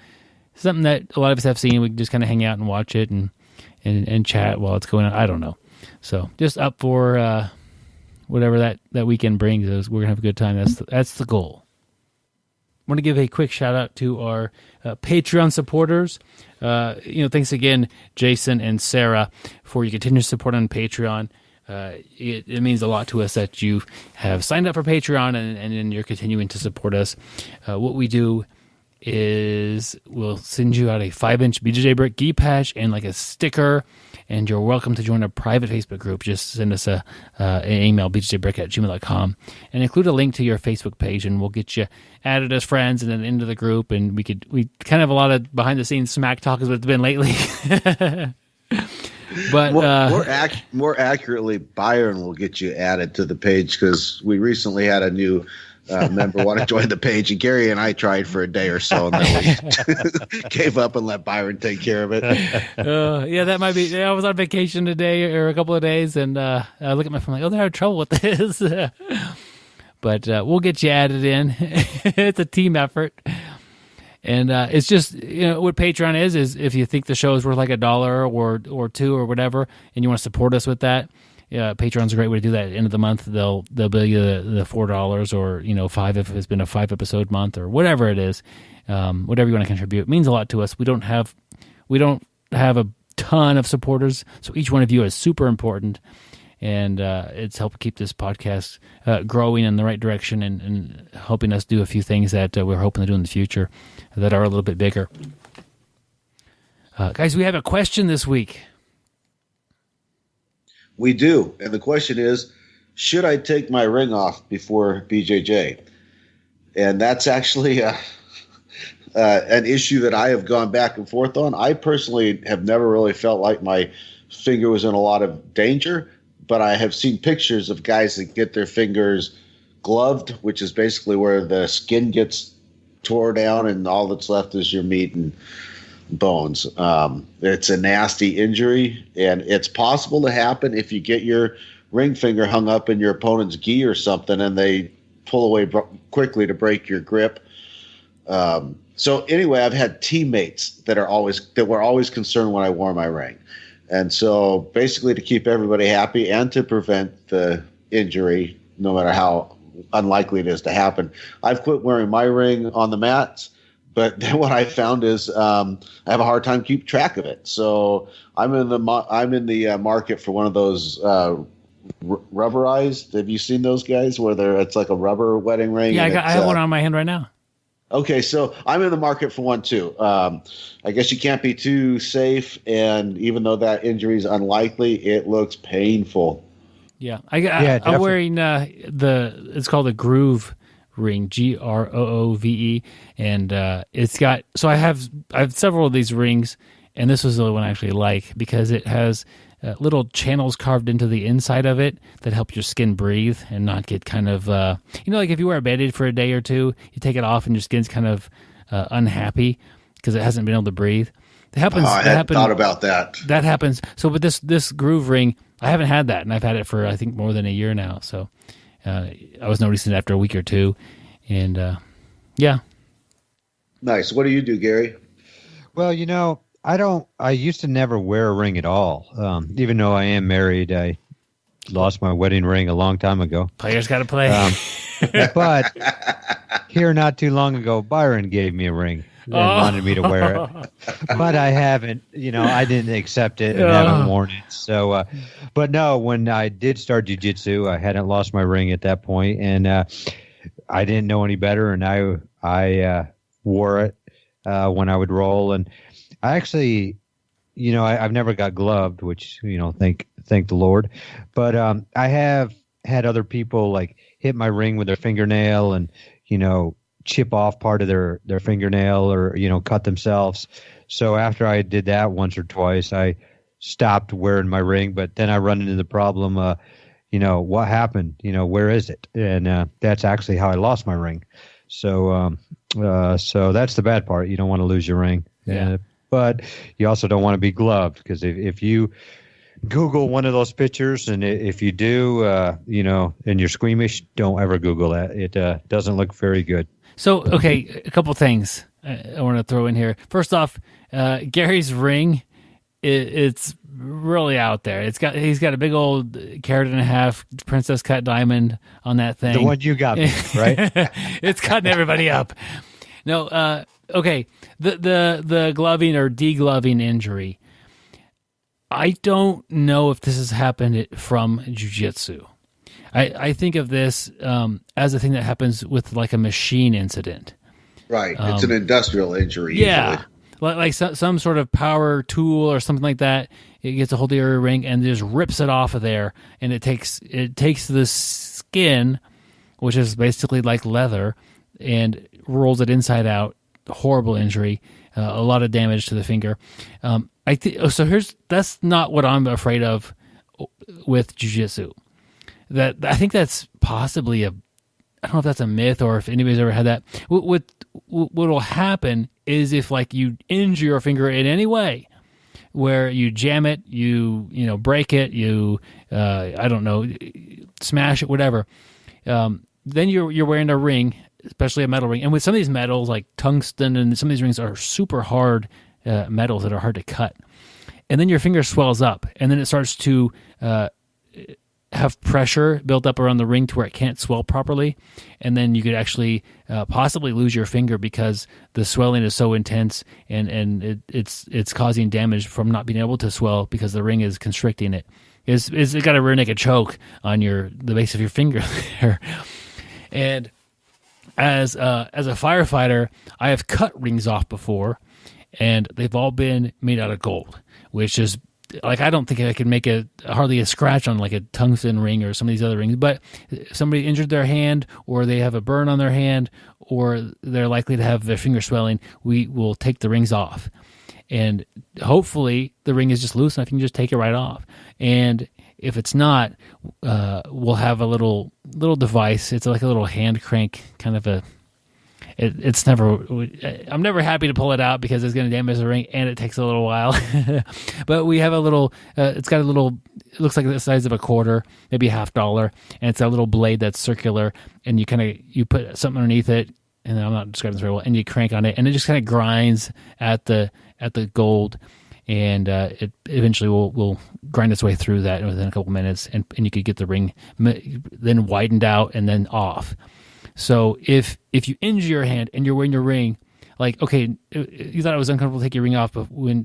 something that a lot of us have seen. We can just kind of hang out and watch it and chat while it's going on. I don't know. So just up for whatever that weekend brings us. We're gonna have a good time. That's the goal. I want to give a quick shout out to our Patreon supporters. Thanks again, Jason and Sarah, for your continued support on Patreon. It means a lot to us that you have signed up for Patreon and you're continuing to support us. What we do is we'll send you out a 5-inch BJJBrick gi patch and like a sticker, and you're welcome to join a private Facebook group. Just send us an email, bjjbrick@gmail.com, and include a link to your Facebook page, and we'll get you added as friends and then into the group. And we kind of have a lot of behind the scenes smack talk is what it's been lately. But more accurately, Byron will get you added to the page, because we recently had a new member want to join the page, and Gary and I tried for a day or so, and then we gave up and let Byron take care of it. That might be. I was on vacation today or a couple of days, and I look at my phone like, they're having trouble with this. But we'll get you added in. It's a team effort. And it's just, what Patreon is if you think the show is worth like $1 or $2 or whatever, and you want to support us with that, Patreon's a great way to do that. At the end of the month, they'll bill you the $4 or $5 if it's been a 5-episode month or whatever it is. Whatever you want to contribute, it means a lot to us. We don't have a ton of supporters, so each one of you is super important, and it's helped keep this podcast growing in the right direction and helping us do a few things that we're hoping to do in the future that are a little bit bigger. Guys, we have a question this week. We do, and the question is, should I take my ring off before BJJ? And that's actually an issue that I have gone back and forth on. I personally have never really felt like my finger was in a lot of danger, but I have seen pictures of guys that get their fingers gloved, which is basically where the skin gets tore down and all that's left is your meat and bones. It's a nasty injury, and it's possible to happen if you get your ring finger hung up in your opponent's gi or something and they pull away quickly to break your grip. So anyway, I've had teammates that were always concerned when I wore my ring. And so basically to keep everybody happy and to prevent the injury, no matter how unlikely it is to happen, I've quit wearing my ring on the mats. But then what I found is I have a hard time keeping track of it. So I'm in the market for one of those rubberized. Have you seen those guys where it's like a rubber wedding ring? Yeah, I have one on my hand right now. Okay, so I'm in the market for one too. I guess you can't be too safe, and even though that injury is unlikely, it looks painful. Yeah, I'm wearing it's called a Groove ring, GROOVE, and it's got. So I have several of these rings, and this was the one I actually like because it has little channels carved into the inside of it that help your skin breathe and not get kind of like if you wear a Band-Aid for a day or two, you take it off and your skin's kind of unhappy because it hasn't been able to breathe. That happens. I hadn't thought about that. That happens. So with this Groove ring, I haven't had that, and I've had it for I think more than a year now. So I was noticing it after a week or two, and yeah. Nice. What do you do, Gary? Well, I used to never wear a ring at all. Even though I am married, I lost my wedding ring a long time ago. Players got to play. But here not too long ago, Byron gave me a ring and wanted me to wear it. But I haven't, I didn't accept it and haven't worn it. So, but no, when I did start jiu-jitsu, I hadn't lost my ring at that point, and I didn't know any better, and I wore it when I would roll. And I actually, I've never got gloved, which, thank the Lord. But I have had other people like hit my ring with their fingernail and, chip off part of their fingernail or, cut themselves. So after I did that once or twice, I stopped wearing my ring. But then I run into the problem, what happened? Where is it? And that's actually how I lost my ring. So so that's the bad part. You don't want to lose your ring. Yeah. But you also don't want to be gloved because if you Google one of those pictures, and if you do, and you're squeamish, don't ever Google that. It doesn't look very good. So, okay, a couple things I want to throw in here. First off, Gary's ring, it's really out there. He's got a big old carat and a half princess cut diamond on that thing. The one you got me, right? It's cutting everybody up. No, okay. The gloving or degloving injury. I don't know if this has happened from jiu-jitsu. I think of this as a thing that happens with like a machine incident. Right. It's an industrial injury. Yeah. Usually. Like some sort of power tool or something like that. It gets a hold of your ring and just rips it off of there. And it takes the skin, which is basically like leather, and rolls it inside out. Horrible injury. A lot of damage to the finger. That's not what I'm afraid of with jiu-jitsu. I think that's possibly I don't know if that's a myth or if anybody's ever had that. What will happen is if like you injure your finger in any way, where you jam it, you break it, you I don't know, smash it, whatever. Then you're wearing a ring, especially a metal ring, and with some of these metals like tungsten and some of these rings are super hard metals that are hard to cut, and then your finger swells up, and then it starts to have pressure built up around the ring to where it can't swell properly, and then you could actually possibly lose your finger because the swelling is so intense and it's causing damage from not being able to swell because the ring is constricting it. It's got to really make a choke on the base of your finger there. And as a firefighter, I have cut rings off before, and they've all been made out of gold, which is like, I don't think I could make hardly a scratch on like a tungsten ring or some of these other rings. But if somebody injured their hand, or they have a burn on their hand, or they're likely to have their finger swelling, we will take the rings off. And hopefully the ring is just loose enough, you can just take it right off. And if it's not, we'll have a little device. It's like a little hand crank kind of I'm never happy to pull it out because it's going to damage the ring, and it takes a little while. But we have a little, it looks like the size of a quarter, maybe $50, and it's a little blade that's circular, and you put something underneath it, and I'm not describing this very well, and you crank on it, and it just kind of grinds at the gold, and it eventually will grind its way through that within a couple minutes, and you could get the ring then widened out and then off. So if you injure your hand and you're wearing your ring, like, okay, you thought it was uncomfortable to take your ring off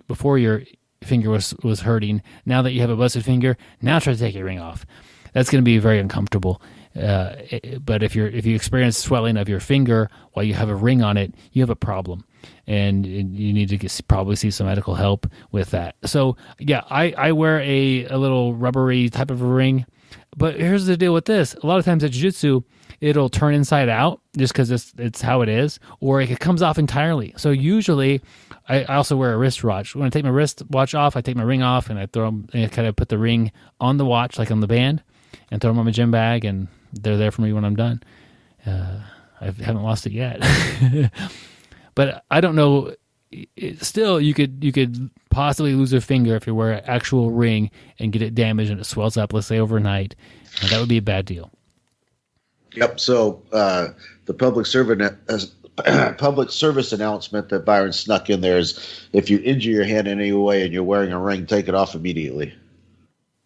before your finger was hurting. Now that you have a busted finger, now try to take your ring off. That's going to be very uncomfortable. But if you experience swelling of your finger while you have a ring on it, you have a problem, and you need to probably see some medical help with that. So yeah, I wear a little rubbery type of a ring. But here's the deal with this. A lot of times at jiu-jitsu, it'll turn inside out just because it's how it is, or it comes off entirely. So usually, I also wear a wristwatch. When I take my wristwatch off, I take my ring off, and I throw them, and I kind of put the ring on the watch, like on the band, and throw them on my gym bag, and they're there for me when I'm done. I haven't lost it yet. But I don't know. Still, you could possibly lose a finger if you wear an actual ring and get it damaged and it swells up, let's say overnight. That would be a bad deal. Yep. So the public service announcement that Byron snuck in there is, if you injure your hand in any way and you're wearing a ring, take it off immediately.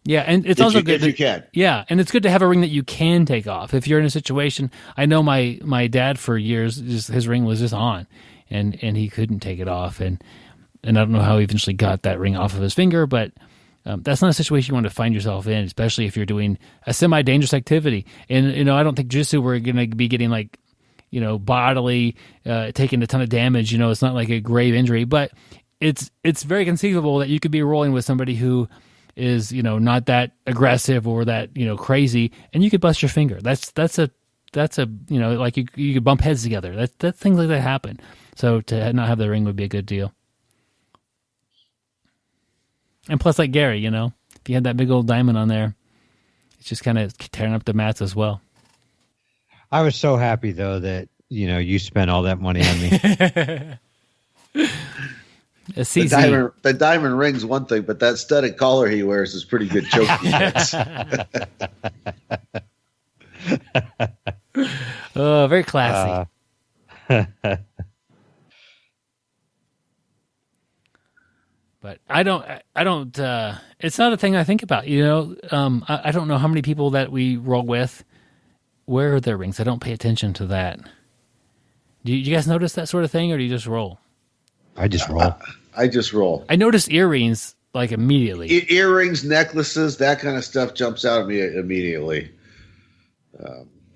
Yeah, and it's also good if you can. Yeah, and it's good to have a ring that you can take off if you're in a situation. I know my dad for years, his ring was just on, and he couldn't take it off, and I don't know how he eventually got that ring off of his finger, but that's not a situation you want to find yourself in, especially if you're doing a semi-dangerous activity. And I don't think jiu-jitsu we're going to be getting like, bodily taking a ton of damage. It's not like a grave injury, but it's very conceivable that you could be rolling with somebody who is not that aggressive or that crazy, and you could bust your finger. That's a like you could bump heads together. That things like that happen. So to not have the ring would be a good deal. And plus, like Gary, if you had that big old diamond on there, it's just kind of tearing up the mats as well. I was so happy though that you spent all that money on me. A CZ. The diamond ring's one thing, but that studded collar he wears is pretty good choke defense. Oh, very classy. But I don't, it's not a thing I think about, you know. I don't know how many people that we roll with wear their rings. I don't pay attention to that. Do you guys notice that sort of thing, or do you just roll? I just roll. I just roll. I notice earrings like immediately. Earrings, necklaces, that kind of stuff jumps out at me immediately.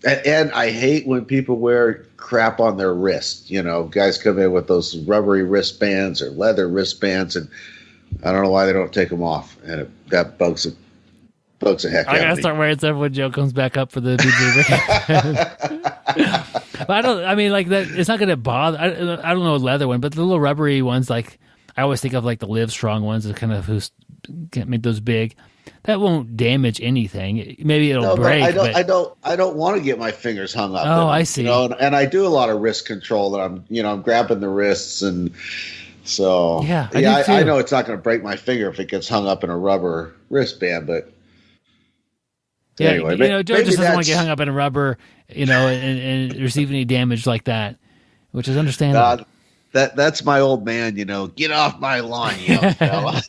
And I hate when people wear crap on their wrist. You know, guys come in with those rubbery wristbands or leather wristbands, and I don't know why they don't take them off. And that bugs the heck out of me. I gotta start wearing stuff when Joe comes back up for the BjjBrick. But I mean, like that. It's not gonna bother. I don't know a leather one, but the little rubbery ones, like I always think of like the Live Strong ones, that kind of who's can't make those big. That won't damage anything. Maybe it'll break. I don't want to get my fingers hung up. Oh, I see. You know, and I do a lot of wrist control. That I'm grabbing the wrists, and so I know it's not going to break my finger if it gets hung up in a rubber wristband. But anyway, Joe just doesn't want to get hung up in a rubber, and receive any damage like that, which is understandable. That's my old man. Get off my lawn, you young fella.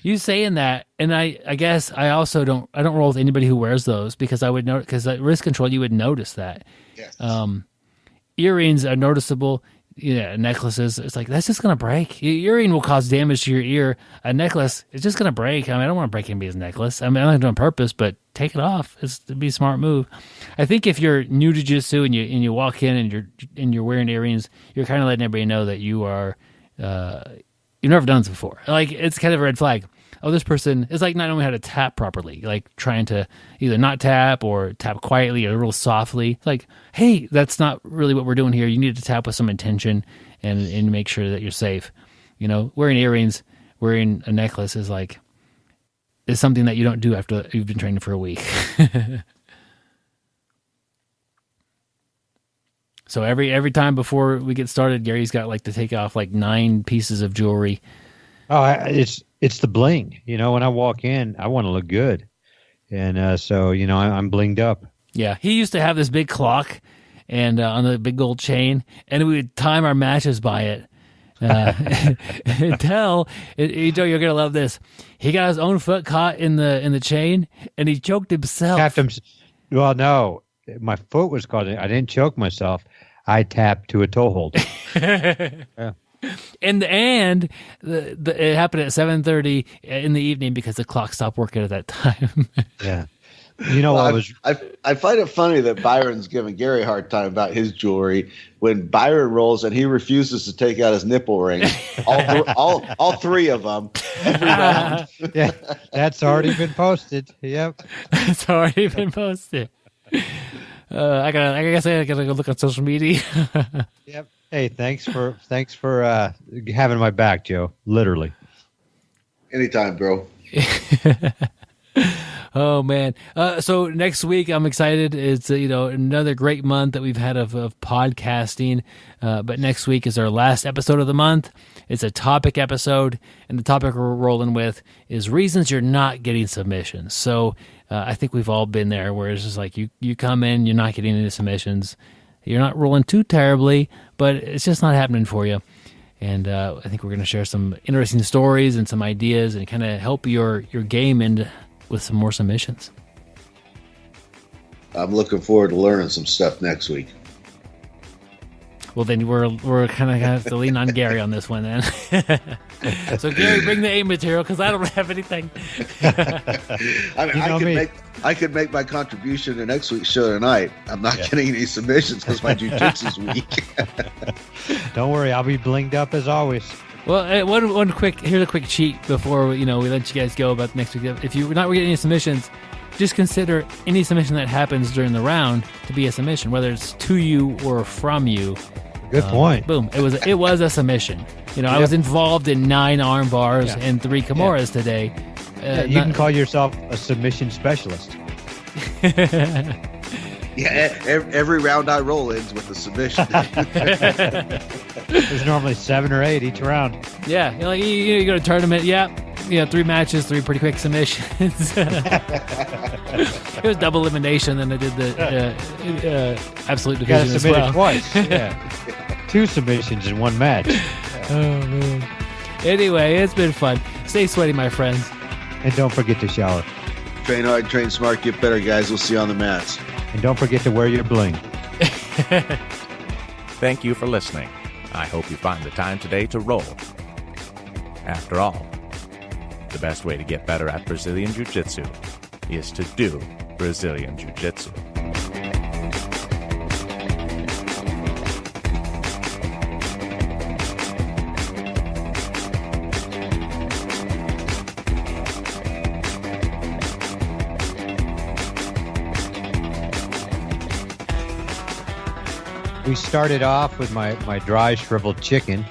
You saying that, and I guess I also don't roll with anybody who wears those, because I would know, because wrist control, you would notice that. Yes. Earrings are noticeable. Necklaces, it's like, that's just going to break. Your earring will cause damage to your ear. A necklace, it's just going to break. I mean, I don't want to break anybody's necklace. I mean, I'm not doing it on purpose, but take it off. It'd be a smart move. I think if you're new to jiu-jitsu and you walk in and you're wearing earrings, you're kind of letting everybody know that you are, you've never done this before. Like, it's kind of a red flag. Oh, this person is like not knowing how to tap properly, like trying to either not tap or tap quietly or real softly. It's like, hey, that's not really what we're doing here. You need to tap with some intention and make sure that you're safe. Wearing earrings, wearing a necklace is something that you don't do after you've been training for a week. So every time before we get started, Gary's got to take off 9 pieces of jewelry. Oh, it's the bling. When I walk in, I want to look good. And so, I'm blinged up. Yeah. He used to have this big clock and on the big gold chain, and we would time our matches by it. Joe, you're going to love this. He got his own foot caught in the chain, and he choked himself. Well, no, my foot was caught. I didn't choke myself. I tapped to a toe hold. Yeah. And it happened at 7:30 in the evening because the clock stopped working at that time. Yeah. I find it funny that Byron's giving Gary a hard time about his jewelry when Byron rolls and he refuses to take out his nipple ring. All 3 of them every round. Yeah, that's already been posted. Yep, it's already been posted. I guess I gotta go look on social media. Yep. Hey, thanks for having my back, Joe. Literally. Anytime, bro. Oh man! So next week, I'm excited. It's another great month that we've had of podcasting. But next week is our last episode of the month. It's a topic episode, and the topic we're rolling with is reasons you're not getting submissions. So I think we've all been there, where it's just like you come in, you're not getting any submissions. You're not rolling too terribly, but it's just not happening for you. And I think we're going to share some interesting stories and some ideas and kind of help your game end with some more submissions. I'm looking forward to learning some stuff next week. Well, then we're kind of going to have to lean on Gary on this one then. So Gary, bring the A material because I don't have anything. I could make my contribution to next week's show tonight. I'm not getting any submissions because my jiu-jitsu's weak. Don't worry, I'll be blinged up as always. Well, here's a quick cheat before we let you guys go about next week. If you're not getting any submissions, just consider any submission that happens during the round to be a submission, whether it's to you or from you. Good point. Boom! It was a submission. I was involved in 9 arm bars and 3 Kimuras today. You can call yourself a submission specialist. Yeah, every round I roll ends with a submission. There's normally 7 or 8 each round. Yeah, you go to a tournament. Yeah, 3 matches, 3 pretty quick submissions. It was double elimination. Then I did the absolute You got to division as submit well. it twice. Yeah. 2 submissions in 1 match. Oh man. Anyway, it's been fun. Stay sweaty, my friends. And don't forget to shower. Train hard, train smart, get better, guys. We'll see you on the mats. And don't forget to wear your bling. Thank you for listening. I hope you find the time today to roll. After all, the best way to get better at Brazilian Jiu-Jitsu is to do Brazilian Jiu-Jitsu. We started off with my dry shriveled chicken.